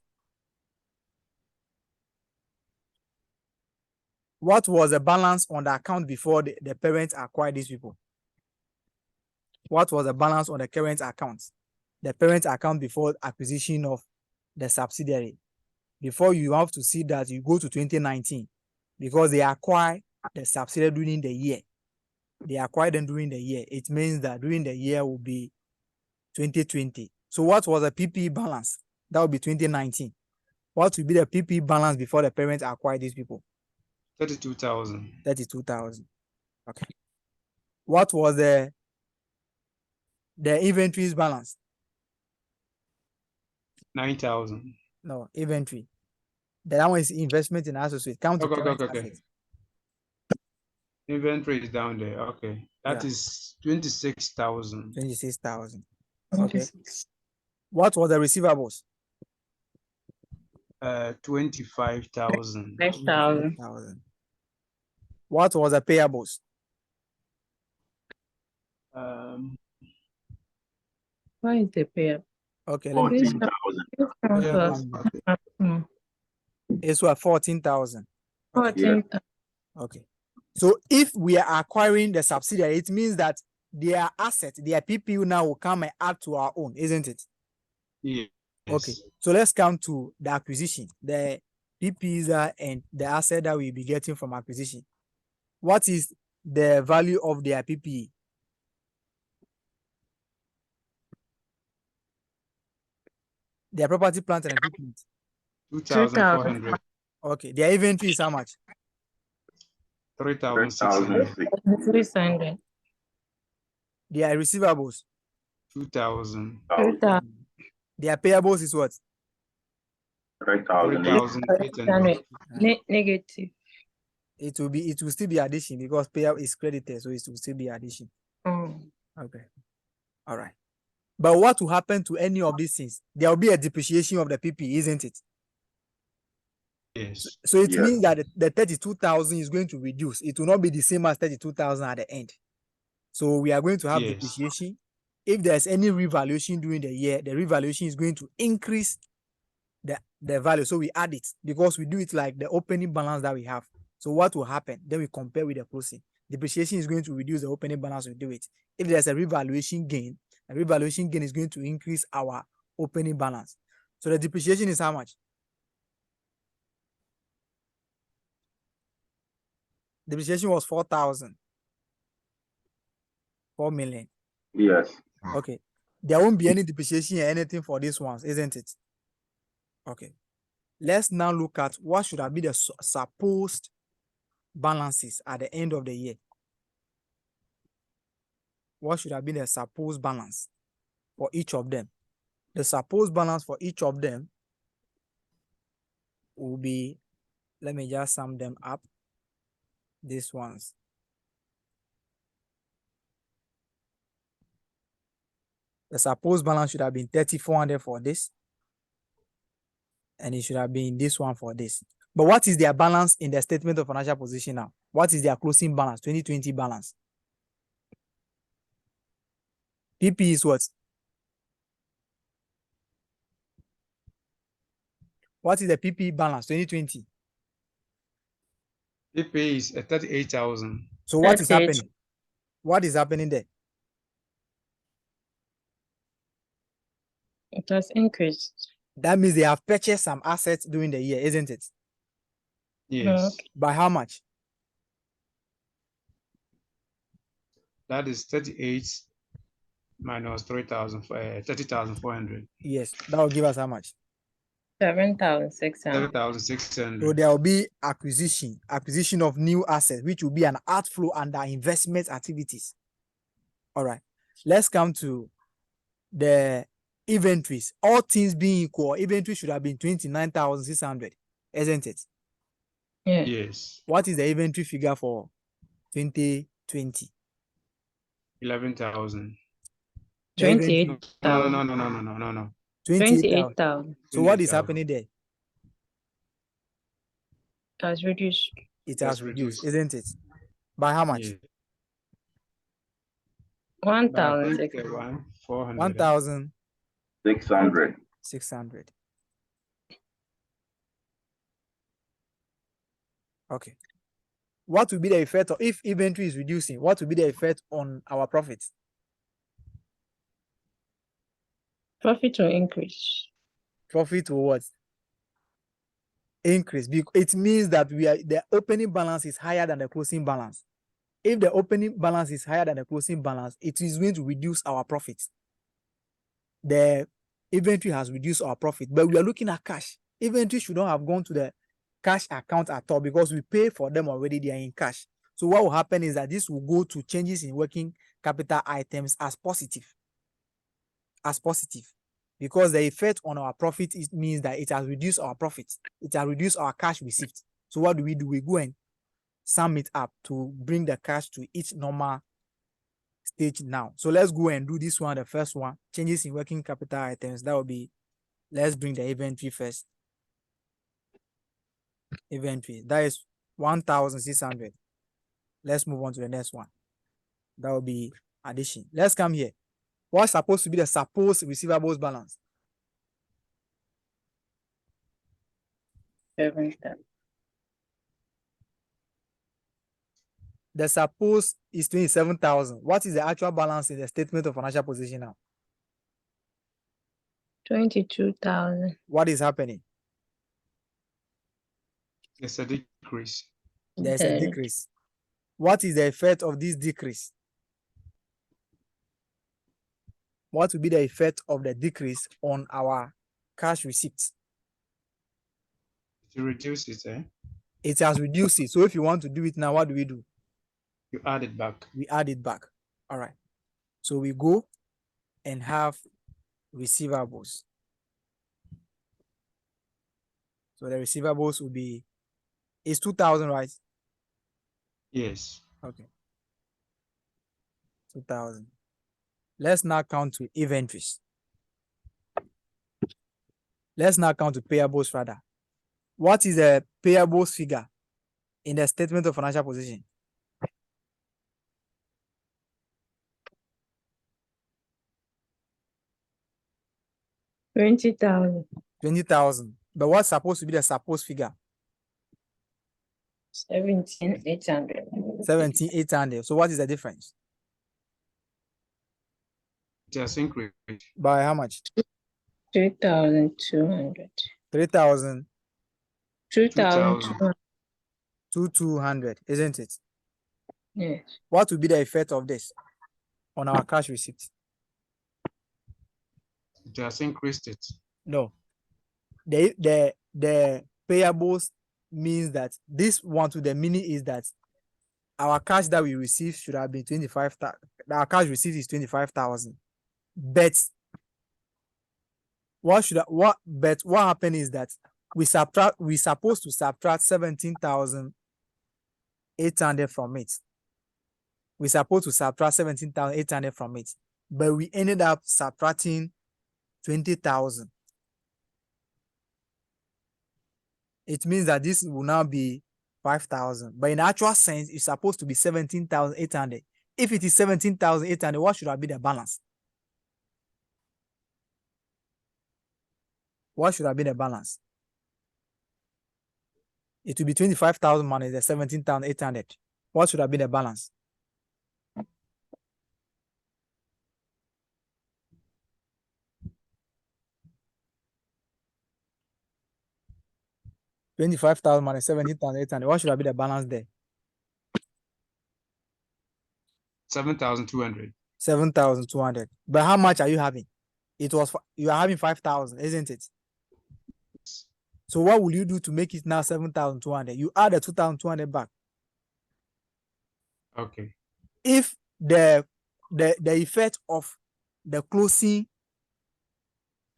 A: What was the balance on the account before the parents acquired these people? What was the balance on the current account? The parent account before acquisition of the subsidiary. Before you have to see that, you go to 2019 because they acquired the subsidiary during the year. They acquired them during the year. It means that during the year will be 2020. So what was the PPE balance? That will be 2019. What will be the PPE balance before the parents acquired these people?
B: 32,000.
A: 32,000. Okay. What was the inventories balance?
B: 9,000.
A: No, inventory. That one is investment in associates. Count to current assets.
B: Inventory is down there. Okay. That is 26,000.
A: 26,000. Okay. What was the receivables?
B: 25,000.
D: 5,000.
A: What was the payables?
D: Why is the payout?
A: Okay.
B: 14,000.
A: It's what, 14,000.
D: 14,000.
A: Okay. So if we are acquiring the subsidiary, it means that their asset, their PPU now will come and add to our own, isn't it?
B: Yeah.
A: Okay,
B: Yes.
A: so let's come to the acquisition, the PPs and the asset that we'll be getting from acquisition. What is the value of their PPE? Their property, plant, and equipment.
B: 2,400.
A: Okay, their inventory is how much?
B: 3,600.
D: 300.
A: Their receivables.
B: 2,000.
D: 3,000.
A: Their payables is what?
B: 3,800.
D: Negative.
A: It will still be addition because payout is credited, so it will still be addition. Okay. All right. But what will happen to any of these things? There will be a depreciation of the PP, isn't it?
B: Yes.
A: So it means that the 32,000 is going to reduce. It will not be the same as 32,000 at the end. So we are going to have
B: Yes.
A: depreciation. If there's any revaluation during the year, the revaluation is going to increase the value. So we add it because we do it like the opening balance that we have. So what will happen? Then we compare with the closing. Depreciation is going to reduce the opening balance, we do it. If there's a revaluation gain is going to increase our opening balance. So the depreciation is how much? Depreciation was 4,000. 4 million.
E: Yes.
A: Okay. There won't be any depreciation or anything for these ones, isn't it? Okay. Let's now look at what should have been the supposed balances at the end of the year. What should have been the supposed balance for each of them? The supposed balance for each of them will be, let me just sum them up. These ones. The supposed balance should have been 3,400 for this. And it should have been this one for this. But what is their balance in the statement of financial position now? What is their closing balance, 2020 balance? PP is what? What is the PP balance, 2020?
B: PP is 38,000.
A: So what is happening? What is happening there?
D: It has increased.
A: That means they have purchased some assets during the year, isn't it?
B: Yes.
D: Okay.
A: By how much?
B: That is 38 minus 30,400.
A: Yes, that will give us how much?
D: 7,600.
B: 7,600.
A: So there will be acquisition of new assets, which will be an outflow under investment activities. All right. Let's come to the inventories. All things being equal, inventory should have been 29,600, isn't it?
D: Yeah.
B: Yes.
A: What is the inventory figure for 2020?
B: 11,000.
D: 28,000.
B: No.
A: 28,000. So what is
B: 28,000.
A: happening there?
D: Has reduced.
A: It
B: Has
A: has reduced,
B: reduced.
A: isn't it? By how much?
B: Yeah.
D: 1,600.
B: 400.
A: 1,600.
E: 600.
A: Okay. What will be the effect of, if inventory is reducing, what will be the effect on our profits?
D: Profit will increase.
A: Profit will what? Increase. It means that the opening balance is higher than the closing balance. If the opening balance is higher than the closing balance, it is going to reduce our profits. The inventory has reduced our profit, but we are looking at cash. Inventory should not have gone to the cash account at all because we pay for them already, they are in cash. So what will happen is that this will go to changes in working capital items as positive. Because the effect on our profit means that it has reduced our profits. It has reduced our cash received. So what do? We go and sum it up to bring the cash to its normal stage now. So let's go and do this one, the first one, changes in working capital items. That will be, let's bring the inventory first. Inventory, that is 1,600. Let's move on to the next one. That will be addition. Let's come here. What's supposed to be the supposed receivables balance?
D: 7,000.
A: The supposed is 27,000. What is the actual balance in the statement of financial position now?
D: 22,000.
A: What is happening?
B: There's a decrease.
A: There's a decrease. What is the effect of this decrease? What will be the effect of the decrease on our cash receipts?
B: To reduce it,
A: It has reduced it. So if you want to do it now, what do?
B: you add it back.
A: We add it back. All right. So we go and have receivables. So the receivables will be, it's 2,000, right?
B: Yes.
A: Okay. 2,000. Let's now count to inventories. Let's now count to payables rather. What is the payables figure in the statement of financial position?
D: $20,000.
A: 20,000. But what's supposed to be the supposed figure?
D: 17,800.
A: 17,800. So what is the difference?
B: It has increased.
A: By how much?
D: 3,200.
A: 3,000.
D: 2,200.
A: 2,200, isn't it?
D: Yes.
A: What will be the effect of this on our cash receipt?
B: It has increased it.
A: No. The payables means that this one to the meaning is that our cash that we receive should have been 25,000. Our cash receipt is 25,000. But what happened is that we supposed to subtract 17,800 from it. We're supposed to subtract 17,800 from it, but we ended up subtracting 20,000. It means that this will now be 5,000, but in actual sense, it's supposed to be 17,800. If it is 17,800, what should have been the balance? What should have been the balance? It will be 25,000 minus the 17,800. What should have been the balance? $25,000 minus 17,800. What should have been the balance there?
B: 7,200.
A: 7,200. But how much are you having? You are having 5,000, isn't it? So what will you do to make it now 7,200? You add the 2,200 back.
B: Okay.
A: If the effect of the closing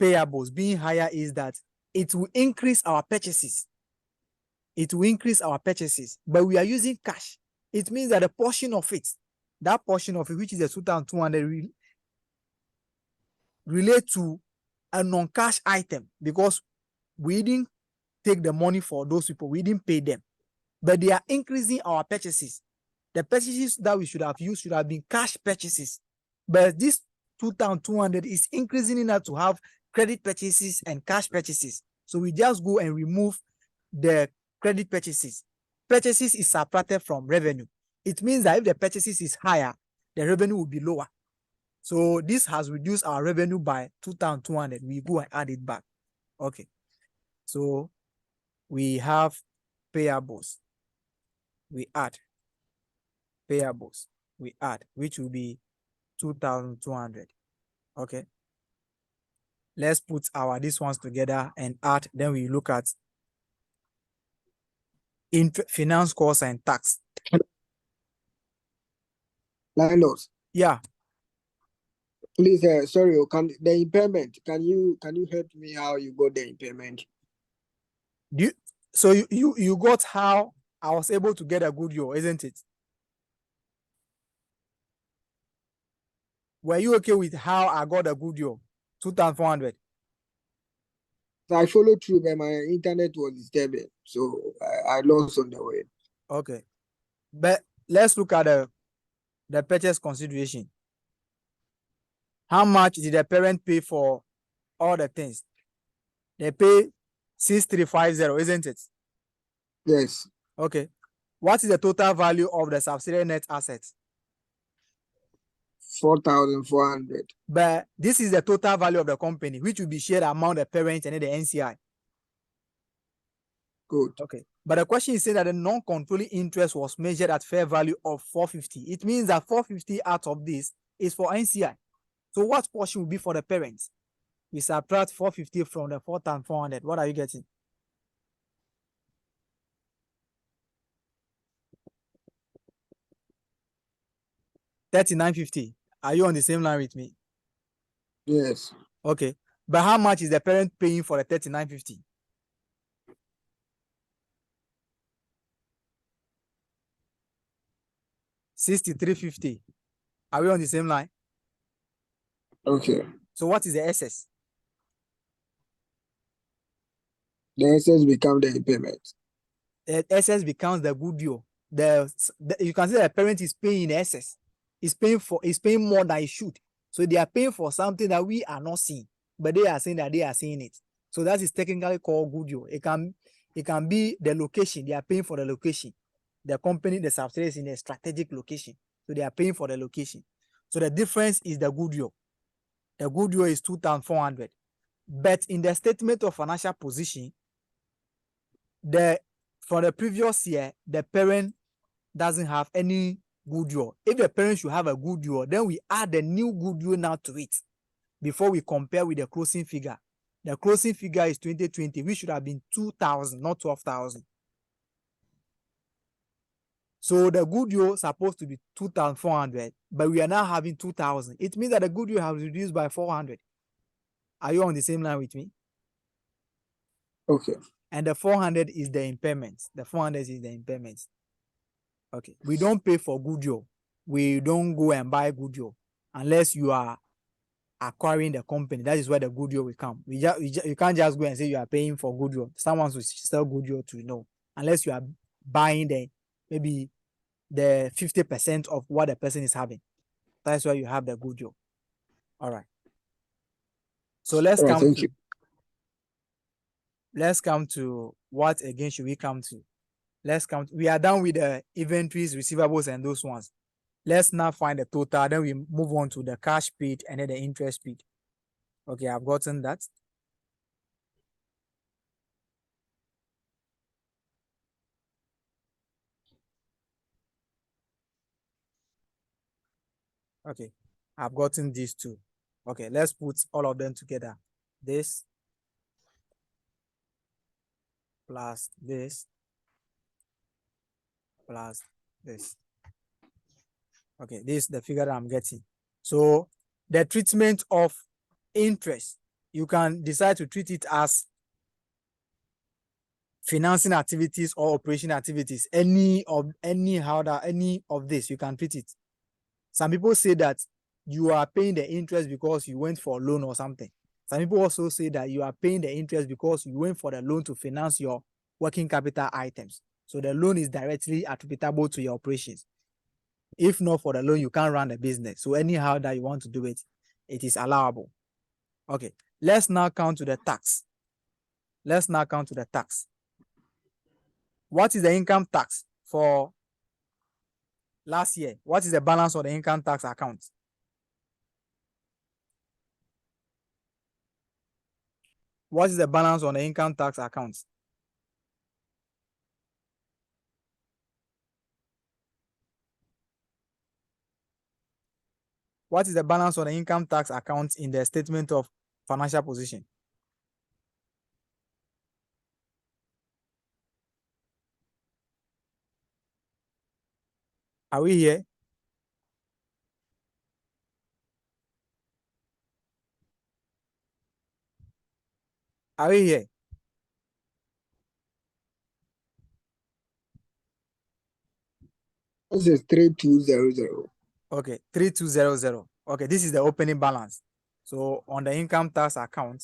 A: payables being higher is that it will increase our purchases. It will increase our purchases, but we are using cash. It means that a portion of it, that portion of it, which is the 2,200, relate to a non-cash item because we didn't take the money for those people. We didn't pay them, but they are increasing our purchases. The purchases that we should have used should have been cash purchases, but this 2,200 is increasing enough to have credit purchases and cash purchases. So we just go and remove the credit purchases. Purchases is subtracted from revenue. It means that if the purchases is higher, the revenue will be lower. So this has reduced our revenue by 2,200. We go and add it back. Okay. So we have payables. We add payables. We add, which will be 2,200. Okay. Let's put these ones together and add. Then we look at finance costs and tax.
E: Landlord,
A: Yeah.
E: please, sorry, the impairment, can you help me how you got the impairment?
A: So you got how I was able to get a good year, isn't it? Were you okay with how I got a good year? 2,400.
E: So I followed through, but my internet was disturbing, so I lost on the way.
A: Okay. But let's look at the purchase consideration. How much did the parent pay for all the things? They pay 6,350, isn't it?
E: Yes.
A: Okay. What is the total value of the subsidiary net assets?
E: 4,400.
A: But this is the total value of the company, which will be shared among the parents and then the NCI.
E: Good.
A: Okay. But the question is saying that the non-controlling interest was measured at fair value of 450. It means that 450 out of this is for NCI. So what portion will be for the parents? We subtract 450 from the 4,400. What are you getting? $3,950. Are you on the same line with me?
E: Yes.
A: Okay. But how much is the parent paying for the $3,950? $6,350. Are we on the same line?
E: Okay.
A: So what is the excess?
E: The excess become the impairment.
A: The excess becomes the goodwill. You can say the parent is paying in excess. Is paying more than it should. So they are paying for something that we are not seeing, but they are saying that they are seeing it. So that is technically called goodwill. It can be the location. They are paying for the location. The company, the subsidiary is in a strategic location. So they are paying for the location. So the difference is the goodwill. The goodwill is 2,400. But in the statement of financial position, for the previous year, the parent doesn't have any goodwill. If the parent should have a goodwill, then we add the new goodwill now to it before we compare with the closing figure. The closing figure is 2020, which should have been 2,000, not 12,000. So the goodwill is supposed to be 2,400, but we are now having 2,000. It means that the goodwill has reduced by 400. Are you on the same line with me?
E: Okay.
A: And the 400 is the impairment. The 400 is the impairment. Okay. We don't pay for goodwill. We don't go and buy goodwill unless you are acquiring the company. That is where the goodwill will come. You can't just go and say you are paying for goodwill. Someone will sell goodwill to know, unless you are buying maybe the 50% of what the person is having. That's why you have the goodwill. All right. So let's come to what again should we come to? We are done with the inventories, receivables, and those ones. Let's now find the total. Then we move on to the cash paid and then the interest paid. Okay, I've gotten that. Okay, I've gotten these two. Okay, let's put all of them together. This plus this plus this. Okay, this is the figure that I'm getting. So the treatment of interest, you can decide to treat it as financing activities or operation activities. Any of this, you can treat it. Some people say that you are paying the interest because you went for a loan or something. Some people also say that you are paying the interest because you went for the loan to finance your working capital items. So the loan is directly attributable to your operations. If not for the loan, you can't run the business. So anyhow that you want to do it, it is allowable. Okay, let's now come to the tax. What is the income tax for last year? What is the balance of the income tax account? What is the balance on the income tax account? What is the balance on the income tax account in the statement of financial position? Are we here? Are we here?
E: This is 3,200.
A: Okay, 3,200. Okay, this is the opening balance. So on the income tax account,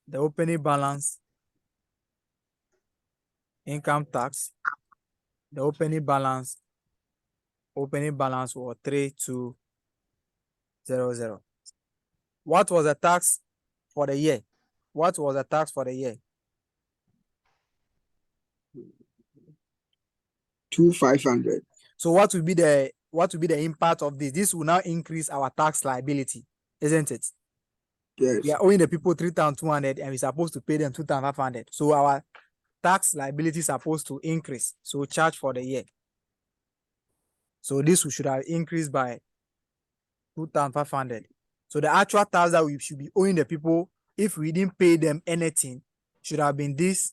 A: the opening balance, income tax, the opening balance was 3,200. What was the tax for the year?
E: 2,500.
A: So what will be what will be the impact of this? This will now increase our tax liability, isn't it?
E: Yes.
A: We are owing the people 3,200 and we're supposed to pay them 2,500. So our tax liability is supposed to increase. So charge for the year. So this should have increased by 2,500. So the actual tax that we should be owing the people, if we didn't pay them anything, should have been this,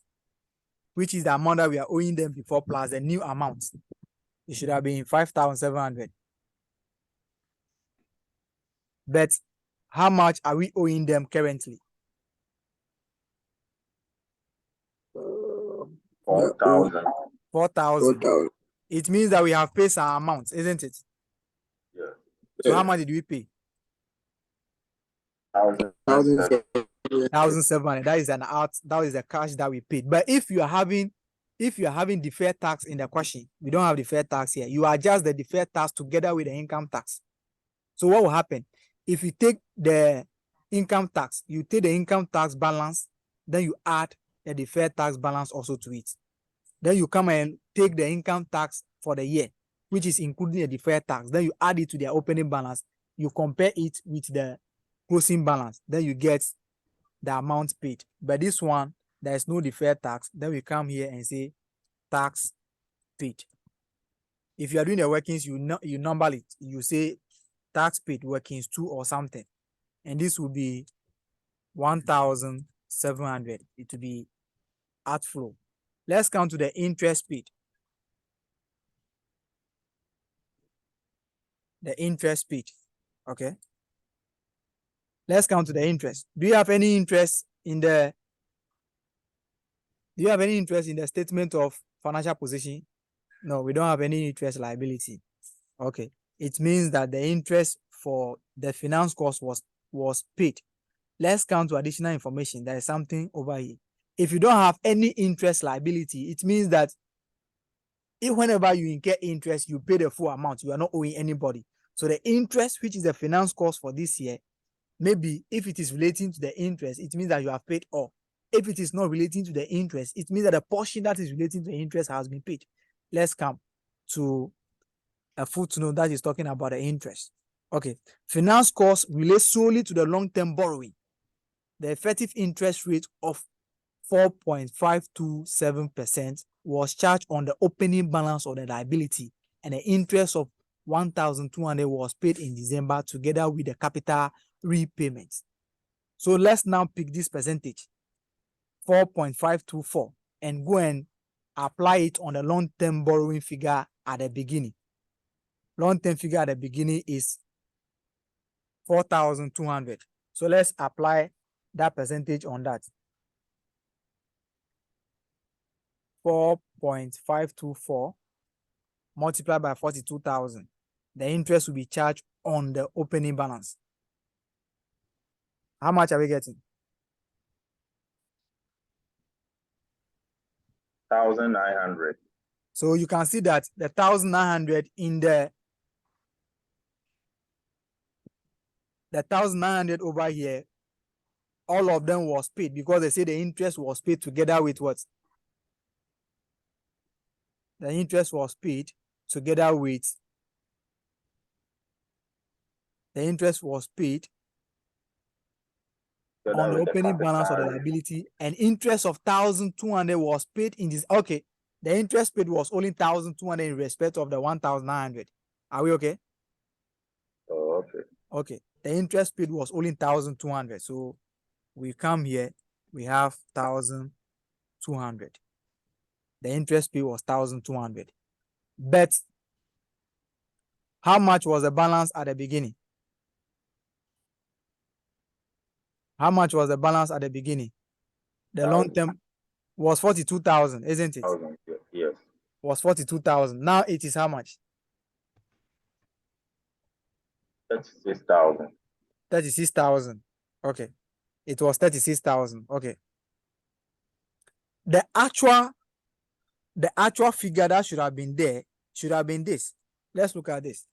A: which is the amount that we are owing them before plus the new amount. It should have been 5,700. But how much are we owing them currently?
F: 4,000.
A: 4,000.
E: 4,000.
A: It means that we have paid some amount, isn't it?
F: Yeah.
A: So how much did we pay?
F: 1,007.
A: 1,700. That is that is the cash that we paid. But if you are having deferred tax in the question, we don't have deferred tax here. You adjust the deferred tax together with the income tax. So what will happen? If you take the income tax, you take the income tax balance, then you add the deferred tax balance also to it. Then you come and take the income tax for the year, which is including the deferred tax. Then you add it to their opening balance. You compare it with the closing balance. Then you get the amount paid. But this one, there is no deferred tax. Then we come here and say tax paid. If you are doing the workings, you number it. You say tax paid workings 2 or something. And this will be 1,700. It will be outflow. Let's come to the interest paid. The interest paid. Okay. Let's come to the interest. Do you have any interest in the statement of financial position? No, we don't have any interest liability. Okay. It means that the interest for the finance cost was paid. Let's come to additional information. There is something over here. If you don't have any interest liability, it means that whenever you incur interest, you pay the full amount. You are not owing anybody. So the interest, which is the finance cost for this year, maybe if it is relating to the interest, it means that you have paid all. If it is not relating to the interest, it means that the portion that is relating to the interest has been paid. Let's come to a footnote that is talking about the interest. Okay. Finance costs relate solely to the long-term borrowing. The effective interest rate of 4.527% was charged on the opening balance of the liability, and the interest of 1,200 was paid in December together with the capital repayment. So let's now pick this percentage, 4.524, and go and apply it on the long-term borrowing figure at the beginning. Long-term figure at the beginning is 4,200. So let's apply that percentage on that. 4.524 multiplied by 42,000. The interest will be charged on the opening balance. How much are we getting?
F: 1,900.
A: So you can see that the 1,900 in the 1,900 over here, all of them was paid because they say the interest was paid together with what? The interest was paid together with on the opening balance of the liability, and interest of 1,200 was paid in this. Okay, the interest paid was only 1,200 in respect of the 1,900. Are we okay?
F: Oh, okay.
A: Okay, the interest paid was only 1,200. So we come here, we have 1,200. The interest paid was 1,200. But how much was the balance at the beginning? How much was the balance at the beginning? The long term was 42,000, isn't it?
F: Yes.
A: Was 42,000. Now it is how much?
F: 36,000.
A: 36,000. Okay. It was 36,000. Okay. The actual figure that should have been there should have been this. Let's look at this.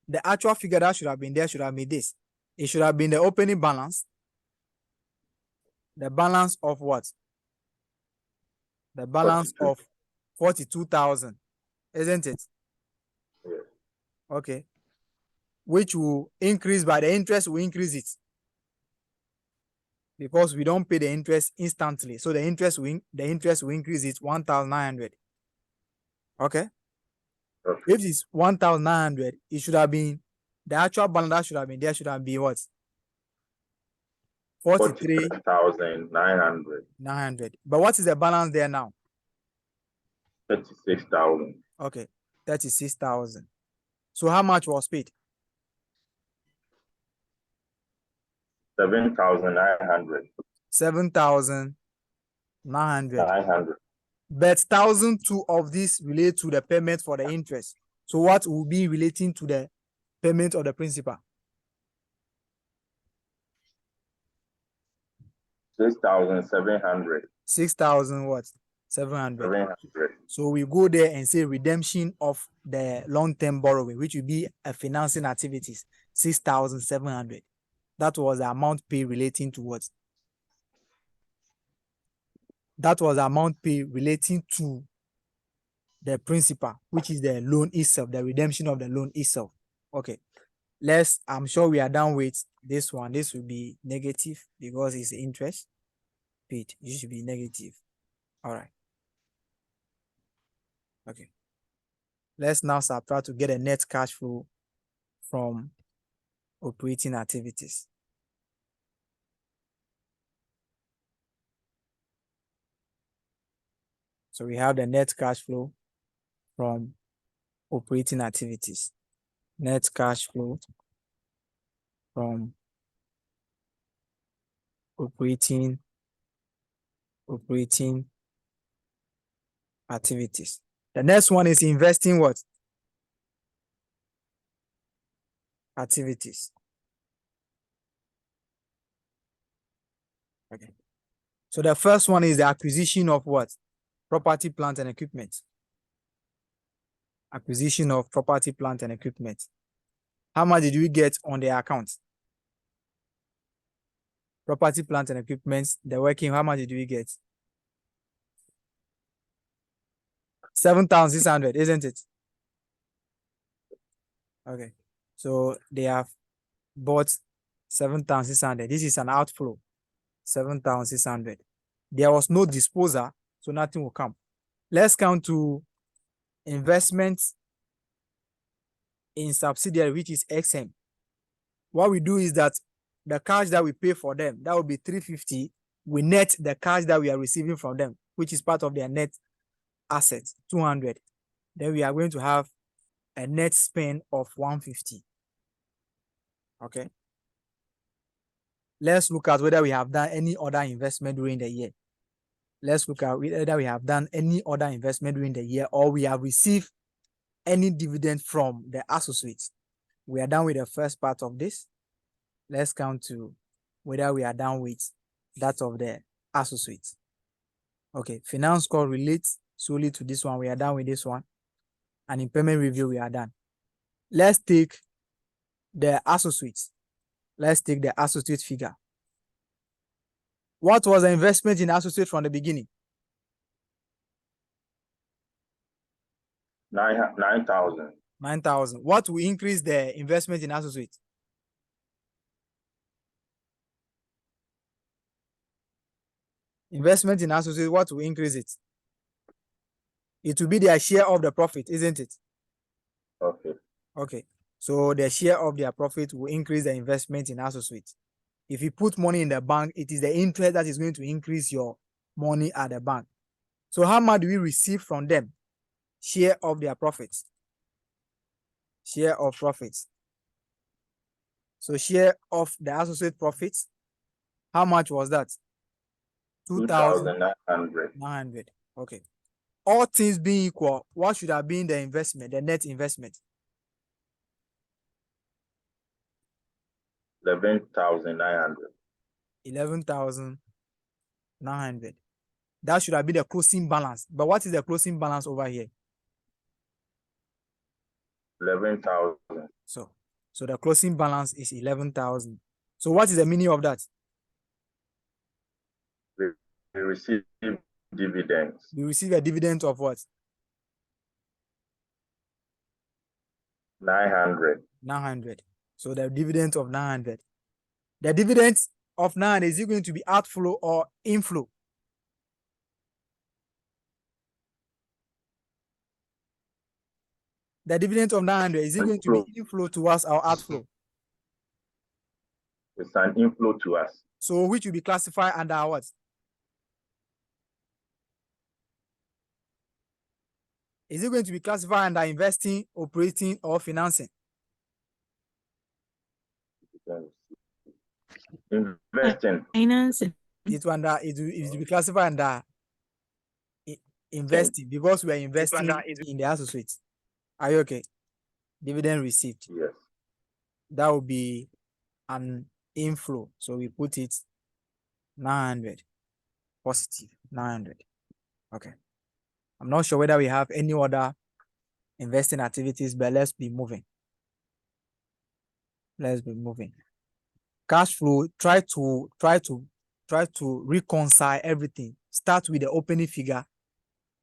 A: The actual figure that should have been there should have been this. It should have been the opening balance. The balance of what? The balance
F: 42.
A: of 42,000, isn't it? Okay. Which will increase by the interest will increase it. Because we don't pay the interest instantly. So the interest will increase it 1,900. Okay.
F: Okay.
A: If it's 1,900, it should have been the actual balance that should have been there should have been what?
F: 43,900.
A: 900. But what is the balance there now?
F: 36,000.
A: Okay, 36,000. So how much was paid?
F: 7,900.
A: 7,900.
F: 900.
A: But 1,002 of this relate to the payment for the interest. So what will be relating to the payment of the principal?
F: 6,700.
A: 6,000 what? 700.
F: 700.
A: So we go there and say redemption of the long-term borrowing, which will be a financing activities, 6,700. That was the amount paid relating to what? That was the amount paid relating to the principal, which is the loan itself, the redemption of the loan itself. Okay. I'm sure we are done with this one. This will be negative because it's interest paid. It should be negative. All right. Okay. Let's now subtract to get a net cash flow from operating activities. So we have the net cash flow from operating activities. Net cash flow from operating activities. The next one is investing what? Activities. Okay. So the first one is the acquisition of what? Property, plant, and equipment. Acquisition of property, plant, and equipment. How much did we get on the account? Property, plant, and equipment, the working, how much did we get? 7,600, isn't it? Okay. So they have bought 7,600. This is an outflow. 7,600. There was no disposal, so nothing will come. Let's come to investments in subsidiary, which is XM. What we do is that the cash that we pay for them, that will be 350. We net the cash that we are receiving from them, which is part of their net assets, 200. Then we are going to have a net spend of 150. Okay. Let's look at whether we have done any other investment during the year. Let's look at whether we have done any other investment during the year or we have received any dividend from the associates. We are done with the first part of this. Let's come to whether we are done with that of the associates. Okay, finance cost relates solely to this one. We are done with this one. And impairment review, we are done. Let's take the associates. Let's take the associate figure. What was the investment in associate from the beginning?
F: 9,000.
A: 9,000. What will increase the investment in associate? Investment in associate, what will increase it? It will be their share of the profit, isn't it?
F: Okay.
A: Okay. So the share of their profit will increase the investment in associates. If you put money in the bank, it is the interest that is going to increase your money at the bank. So how much do we receive from them? Share of their profits. Share of profits. So share of the associate profits. How much was that?
F: 2,900.
A: 900. Okay. All things being equal, what should have been the investment, the net investment?
F: 11,900.
A: 11,900. That should have been the closing balance. But what is the closing balance over here?
F: 11,000.
A: So the closing balance is 11,000. So what is the meaning of that?
F: We receive dividends.
A: We receive a dividend of what?
F: 900.
A: 900. So the dividend of 900. The dividend of 900, is it going to be outflow or inflow? The dividend of 900, is it going to be inflow to us or outflow?
F: It's an inflow to us.
A: So which will be classified under what? Is it going to be classified under investing, operating, or financing?
F: Investing.
D: Financing.
A: It will be classified under investing because we are investing in the associates. Are you okay? Dividend received.
F: Yes.
A: That will be an inflow. So we put it 900 positive 900. Okay. I'm not sure whether we have any other investing activities, but let's be moving. Let's be moving. Cash flow, try to reconcile everything. Start with the opening figure.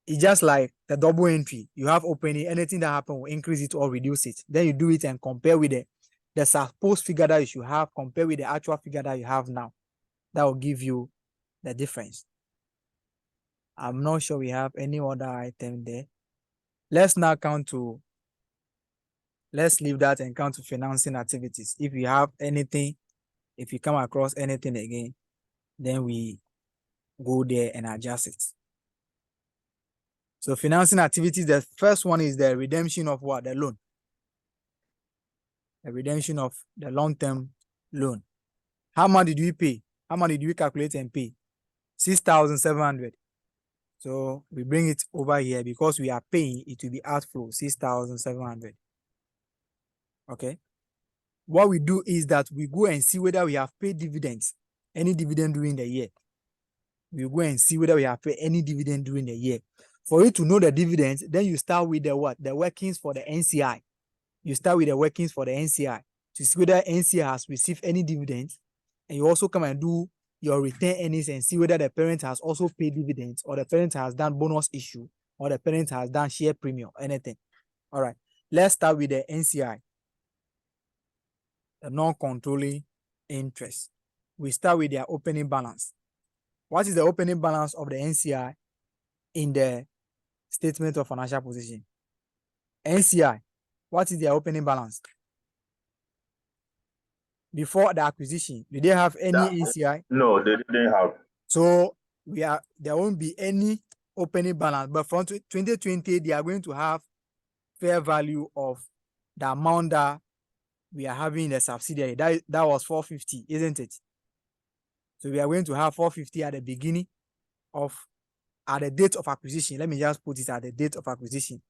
A: It's just like the double entry. You have opening, anything that happens will increase it or reduce it. Then you do it and compare with the supposed figure that you should have, compare with the actual figure that you have now. That will give you the difference. I'm not sure we have any other item there. Let's now let's leave that and count to financing activities. If you have anything, if you come across anything again, then we go there and adjust it. So financing activities, the first one is the redemption of what? The loan. The redemption of the long-term loan. How much did we pay? How much did we calculate and pay? 6,700. So we bring it over here because we are paying, it will be outflow, 6,700. Okay. What we do is that we go and see whether we have paid dividends, any dividend during the year. We go and see whether we have paid any dividend during the year. For you to know the dividends, then you start with the what? The workings for the NCI. You start with the workings for the NCI to see whether NCI has received any dividends. And you also come and do your return earnings and see whether the parent has also paid dividends or the parent has done bonus issue or the parent has done share premium, anything. All right. Let's start with the NCI, the non-controlling interest. We start with their opening balance. What is the opening balance of the NCI in the statement of financial position? NCI, what is their opening balance? Before the acquisition, did they have any NCI?
F: No, they didn't have.
A: So there won't be any opening balance, but from 2020, they are going to have fair value of the amount that we are having in the subsidiary. That was 450, isn't it? So we are going to have 450 at the beginning at the date of acquisition. Let me just put it at the date of acquisition.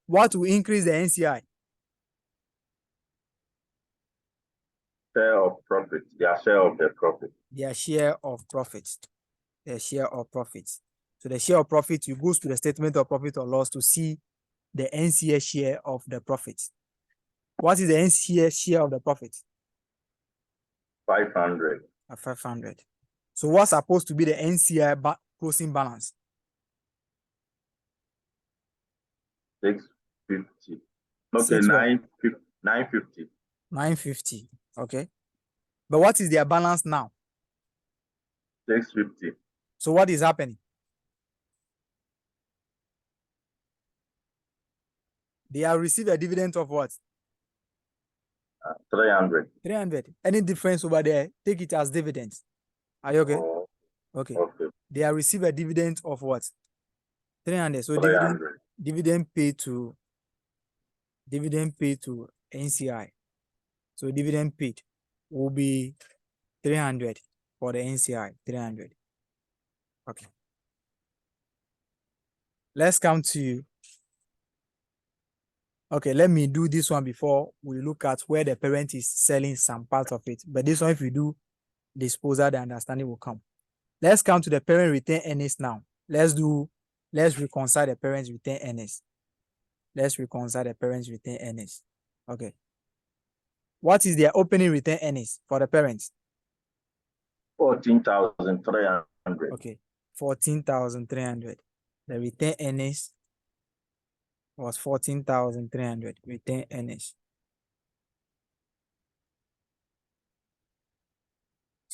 A: What will increase the NCI?
F: Share of profit, their share of the profit.
A: Their share of profits. Their share of profits. So the share of profit, you go to the statement of profit or loss to see the NCA share of the profits. What is the NCA share of the profit?
F: 500.
A: 500. So what's supposed to be the NCI closing balance?
F: 650. Okay, 950.
A: 950. Okay. But what is their balance now?
F: 650.
A: So what is happening? They have received a dividend of what?
F: 300.
A: 300. Any difference over there, take it as dividends. Are you okay?
F: Oh,
A: okay.
F: Okay.
A: They have received a dividend of what? 300. So
F: 300.
A: dividend paid to NCI. So dividend paid will be 300 for the NCI. 300. Okay. Let's come to. Okay, let me do this one before we look at where the parent is selling some part of it. But this one, if we do disposal, the understanding will come. Let's come to the parent return earnings now. Let's reconcile the parent's return earnings. Let's reconcile the parent's return earnings. Okay. What is their opening return earnings for the parents?
F: 14,300.
A: Okay, 14,300. The return earnings was 14,300 return earnings.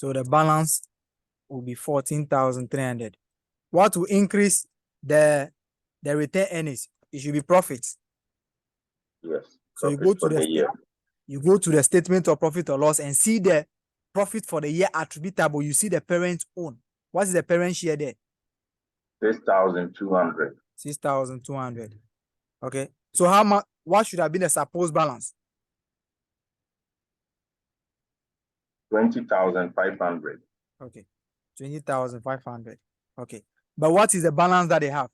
A: So the balance will be 14,300. What will increase the return earnings? It should be profits.
F: Yes.
A: So you
F: Profit
A: go to
F: for
A: the
F: the year.
A: you go to the statement of profit or loss and see the profit for the year attributable. You see the parent own. What is the parent share there?
F: 6,200.
A: 6,200. Okay. So how much? What should have been the supposed balance?
F: 20,500.
A: Okay. 20,500. Okay. But what is the balance that they have?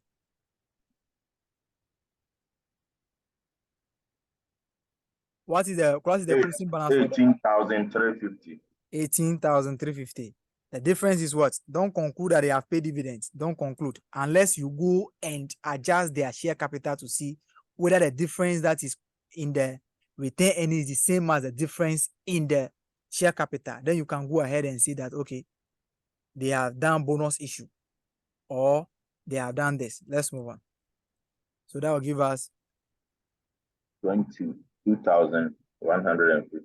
A: What is the closing balance for them?
F: 18,350.
A: 18,350. The difference is what? Don't conclude that they have paid dividends. Don't conclude unless you go and adjust their share capital to see whether the difference that is in the return earnings is the same as the difference in the share capital. Then you can go ahead and see that, okay, they have done bonus issue or they have done this. Let's move on. So that will give us
F: 22,150.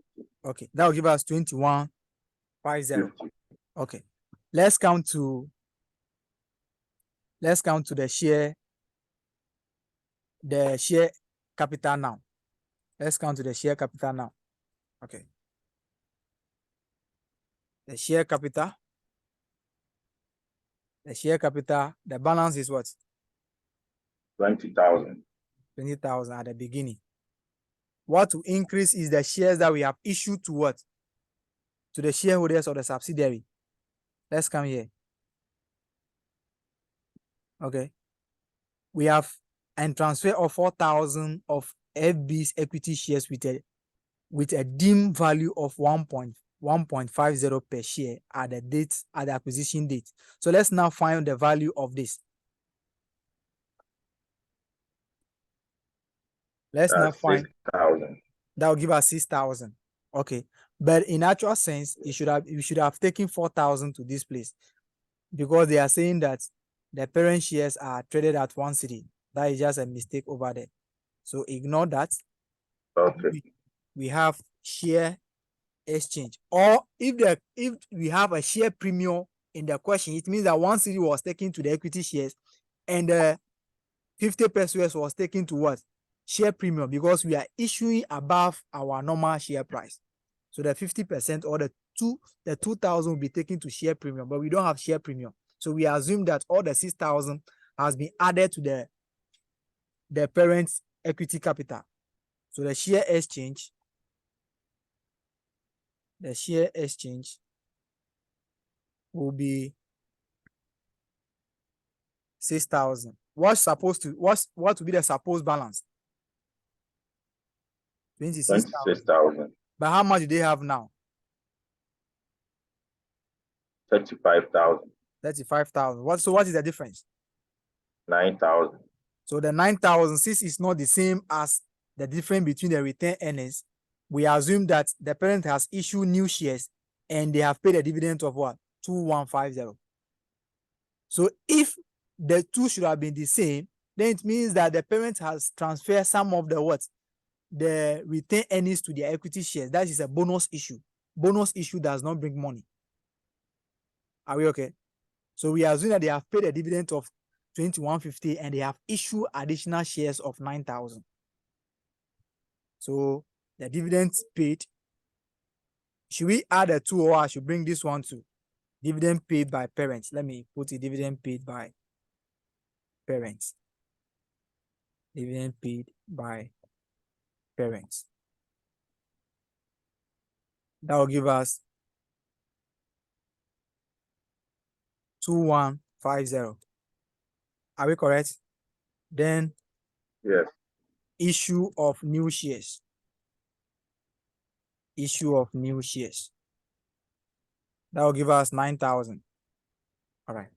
A: okay. That will give us 2150. Okay. Let's come to the share capital now. Let's come to the share capital now. Okay. The share capital, the balance is what?
F: 20,000.
A: 20,000 at the beginning. What will increase is the shares that we have issued to what? To the shareholders of the subsidiary. Let's come here. Okay. We have a transfer of 4,000 of FB's equity shares with a deemed value of 1.50 per share at the acquisition date. So let's now find the value of this. Let's now find
F: 6,000.
A: that will give us 6,000. Okay. But in actual sense, we should have taken 4,000 to this place because they are saying that the parent shares are traded at 1 city. That is just a mistake over there. So ignore that.
F: Okay.
A: We have share exchange. Or if we have a share premium in the question, it means that 1 city was taken to the equity shares and the 50 pesos was taken to what? Share premium, because we are issuing above our normal share price. So the 50% or the 2,000 will be taken to share premium, but we don't have share premium. So we assume that all the 6,000 has been added to the parent's equity capital. So the share exchange will be 6,000. What will be the supposed balance?
F: 26,000.
A: But how much do they have now?
F: 35,000.
A: 35,000. So what is the difference?
F: 9,000.
A: So the 9,000, since it's not the same as the difference between the return earnings, we assume that the parent has issued new shares and they have paid a dividend of what? 2150. So if the two should have been the same, then it means that the parent has transferred some of the return earnings to their equity shares. That is a bonus issue. Bonus issue does not bring money. Are we okay? So we assume that they have paid a dividend of 2150 and they have issued additional shares of 9,000. So the dividends paid, should we add a 2 or I should bring this one to dividend paid by parents? Let me put it, dividend paid by parents. Dividend paid by parents. That will give us 2150. Are we correct? Then
F: Yes.
A: issue of new shares. Issue of new shares. That will give us 9,000. All right.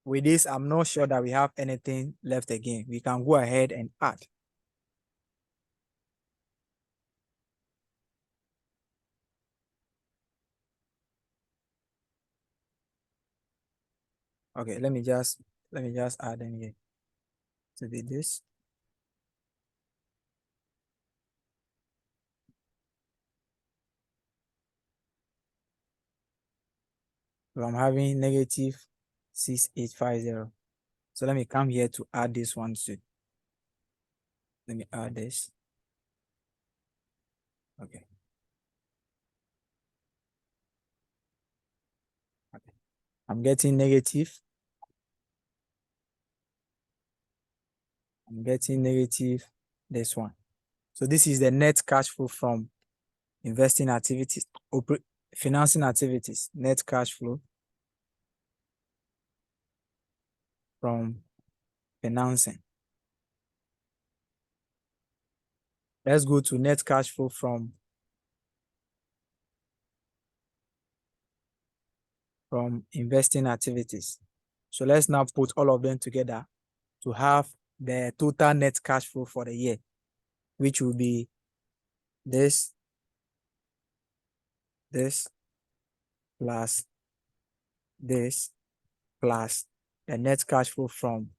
A: With this, I'm not sure that we have anything left again. We can go ahead and add. Okay, let me just add them here to be this. So I'm having negative 6850. So let me come here to add this one too. Let me add this. Okay. Okay. I'm getting negative. I'm getting negative this one. So this is the net cash flow from investing activities, financing activities, net cash flow from financing. Let's go to net cash flow from investing activities. So let's now put all of them together to have the total net cash flow for the year, which will be this plus this plus the net cash flow from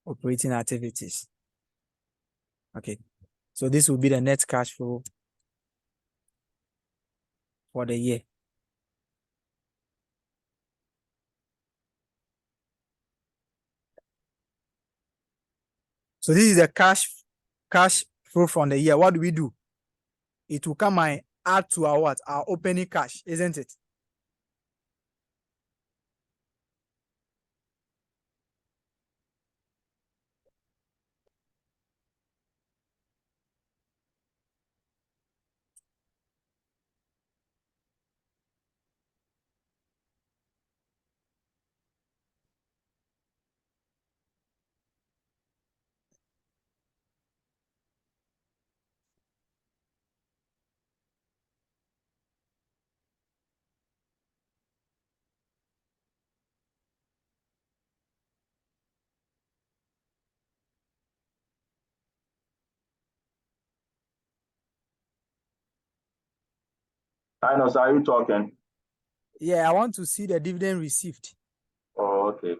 A: operating activities. Okay, so this will be the net cash flow for the year. So this is the cash flow from the year. What do we do? It will come and add to our what? Our opening cash, isn't it?
F: Linus, are you talking?
A: Yeah, I want to see the dividend received.
F: Oh, okay.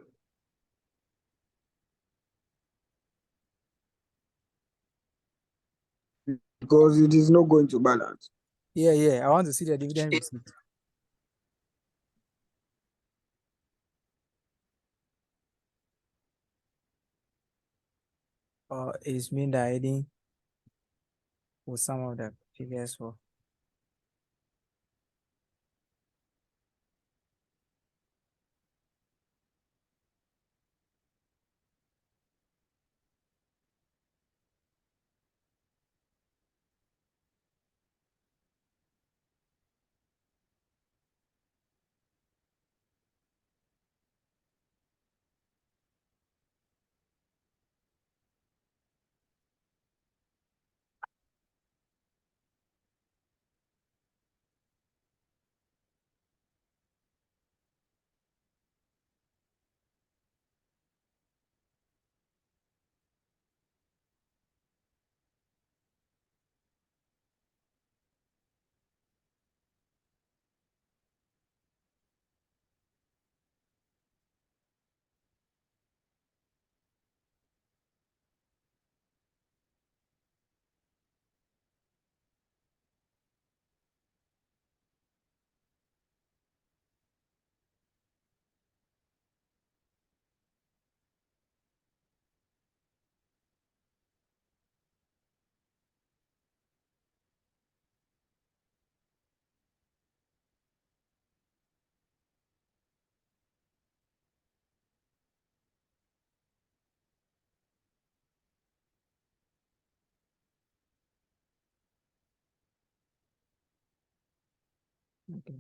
E: Because it is not going to balance.
A: Yeah, I want to see the dividend received. It's mean that I didn't with some of the figures for. Okay.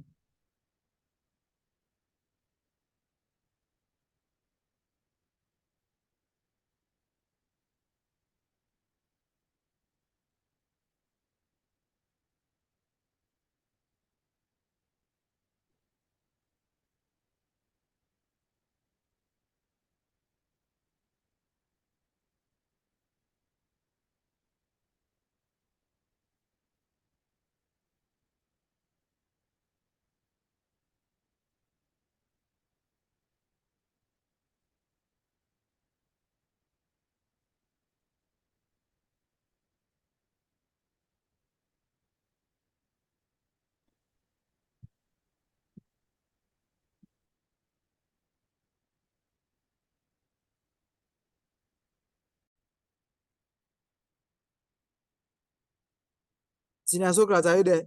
A: Senior Socrates, are you there?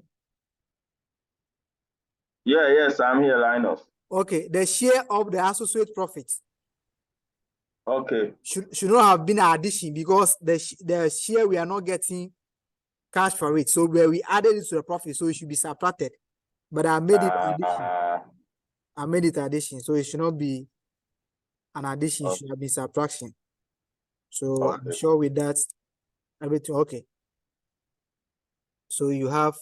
F: Yeah, yes, I'm here, Linus.
A: Okay, the share of the associate profits
F: Okay.
A: should not have been an addition because the share we are not getting cash for it. So where we added it to the profit, so it should be subtracted. But I made it addition. I made it addition, so it should not be an addition. It should have been subtraction. So I'm sure with that, everything okay. So you have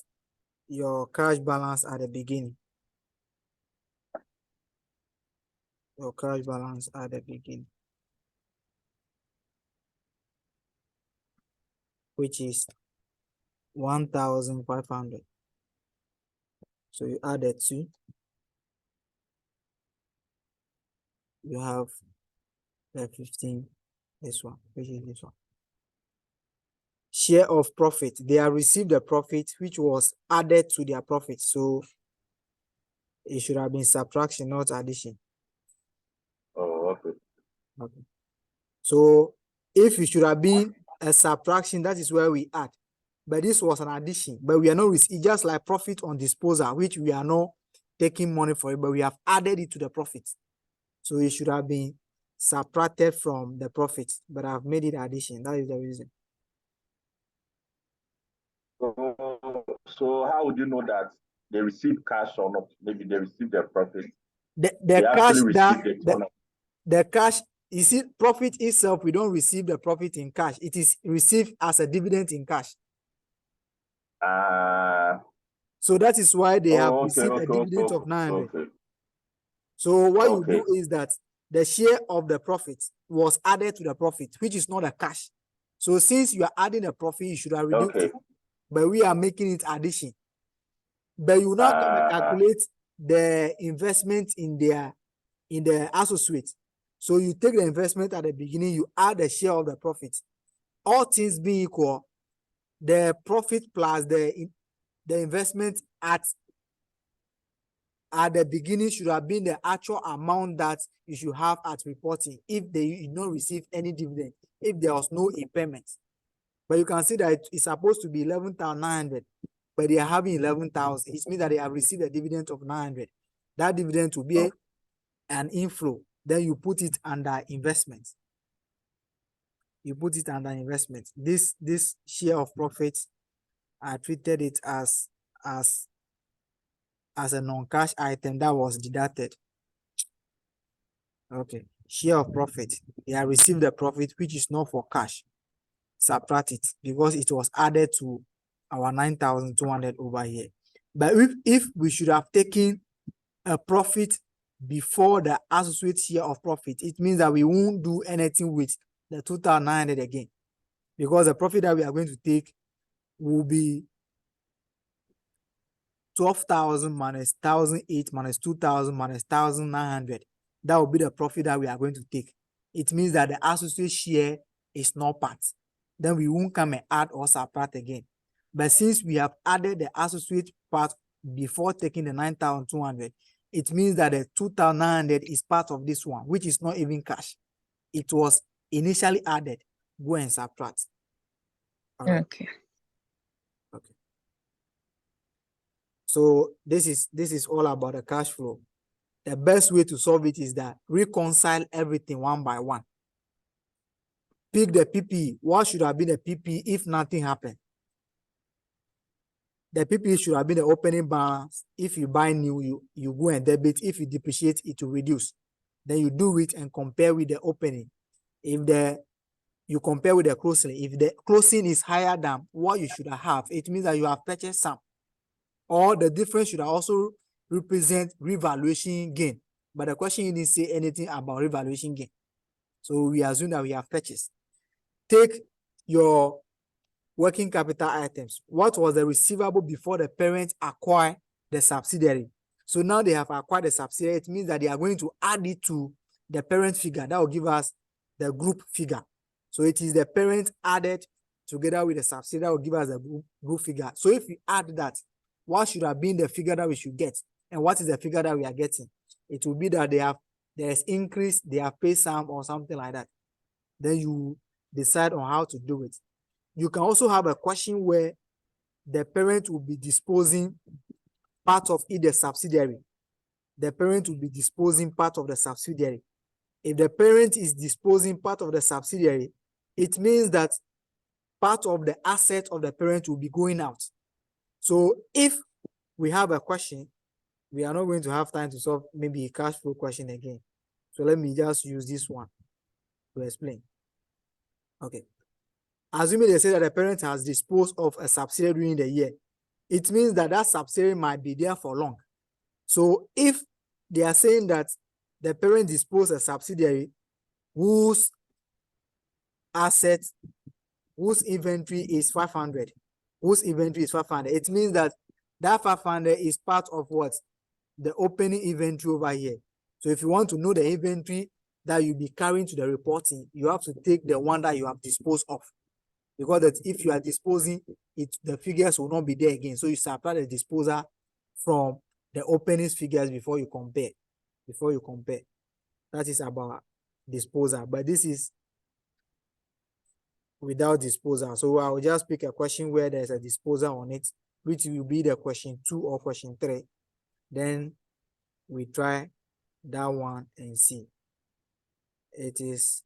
A: your cash balance at the beginning. Your cash balance at the beginning, which is 1,500. So you add the 2. You have the 15, this one, which is this one. Share of profit. They have received the profit which was added to their profit. So it should have been subtraction, not addition.
F: Oh, okay.
A: Okay. So if it should have been a subtraction, that is where we add. But this was an addition. But we are not, it's just like profit on disposal, which we are not taking money for it, but we have added it to the profit. So it should have been subtracted from the profit, but I've made it addition. That is the reason.
F: So how would you know that they received cash or not? Maybe they received their profit.
A: The
F: They
A: cash
F: actually
A: that
F: received it or not?
A: the cash, you see, profit itself, we don't receive the profit in cash. It is received as a dividend in cash. So that is why they have received a dividend of 900.
F: Okay.
A: So what you do is that the share of the profit was added to the profit, which is not a cash. So since you are adding a profit, you should have reduced it. But we are making it addition. But you now come and calculate the investment in the associate. So you take the investment at the beginning, you add the share of the profit. All things being equal, the profit plus the investment at the beginning should have been the actual amount that you should have at reporting if they did not receive any dividend, if there was no impairment. But you can see that it's supposed to be 11,900, but they are having 11,000. It means that they have received a dividend of 900. That dividend will be an inflow. Then you put it under investment. You put it under investment. This share of profits, I treated it as a non-cash item that was deducted. Okay, share of profit. They have received the profit which is not for cash. Subtract it because it was added to our 9,200 over here. But if we should have taken a profit before the associate share of profit, it means that we won't do anything with the 2,900 again, because the profit that we are going to take will be 12,000 minus 1,008 minus 2,000 minus 1,900. That will be the profit that we are going to take. It means that the associate share is not part. Then we won't come and add or subtract again. But since we have added the associate part before taking the 9,200, it means that the 2,900 is part of this one, which is not even cash. It was initially added. Go and subtract. All right.
D: Okay.
A: Okay. So this is all about the cash flow. The best way to solve it is that reconcile everything one by one. Pick the PPE. What should have been the PPE if nothing happened? The PPE should have been the opening balance. If you buy new, you go and debit. If you depreciate, it will reduce. Then you do it and compare with the opening. If you compare with the closing, if the closing is higher than what you should have, it means that you have purchased some. Or the difference should also represent revaluation gain. But the question didn't say anything about revaluation gain. So we assume that we have purchased. Take your working capital items. What was the receivable before the parent acquired the subsidiary? So now they have acquired the subsidiary. It means that they are going to add it to the parent figure. That will give us the group figure. So it is the parent added together with the subsidiary that will give us a group figure. So if we add that, what should have been the figure that we should get? And what is the figure that we are getting? It will be that there is increase, they have paid some or something like that. Then you decide on how to do it. You can also have a question where the parent will be disposing part of either subsidiary. The parent will be disposing part of the subsidiary. If the parent is disposing part of the subsidiary, it means that part of the asset of the parent will be going out. So if we have a question, we are not going to have time to solve maybe a cash flow question again. So let me just use this one to explain. Okay. Assuming they say that the parent has disposed of a subsidiary during the year, it means that that subsidiary might be there for long. So if they are saying that the parent disposed a subsidiary whose asset, whose inventory is 500, it means that that 500 is part of what? The opening inventory over here. So if you want to know the inventory that you'll be carrying to the reporting, you have to take the one that you have disposed of. Because that if you are disposing it, the figures will not be there again. So you subtract the disposal from the opening figures before you compare. That is about disposal. But this is without disposal. So I will just pick a question where there's a disposal on it, which will be the question 2 or question 3. Then we try that one and see. It is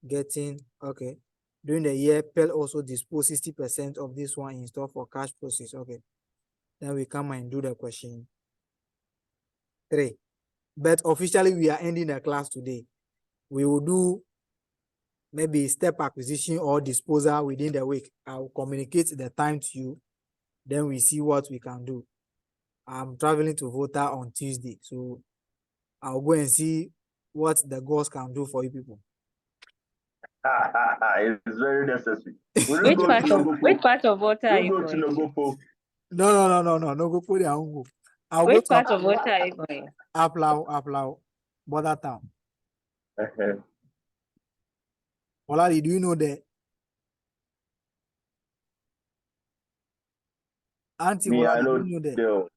A: getting okay. During the year, Pell also disposed 60% of this one in store for cash proceeds. Okay. Then we come and do the question 3. But officially, we are ending the class today. We will do maybe step acquisition or disposal within the week. I will communicate the time to you. Then we see what we can do. I'm traveling to Volta on Tuesday, so I'll go and see what the gods can do for you people.
F: It's very necessary.
D: Which part of water are you
F: Go to
D: going?
F: Nogopo.
A: No, go put it on. I'll go
D: Which
A: to
D: part of water are you going?
A: Aplau, Border Town. Olali, do you know that? Auntie
F: Me, I
A: Olali,
F: know
A: do you know that?
F: the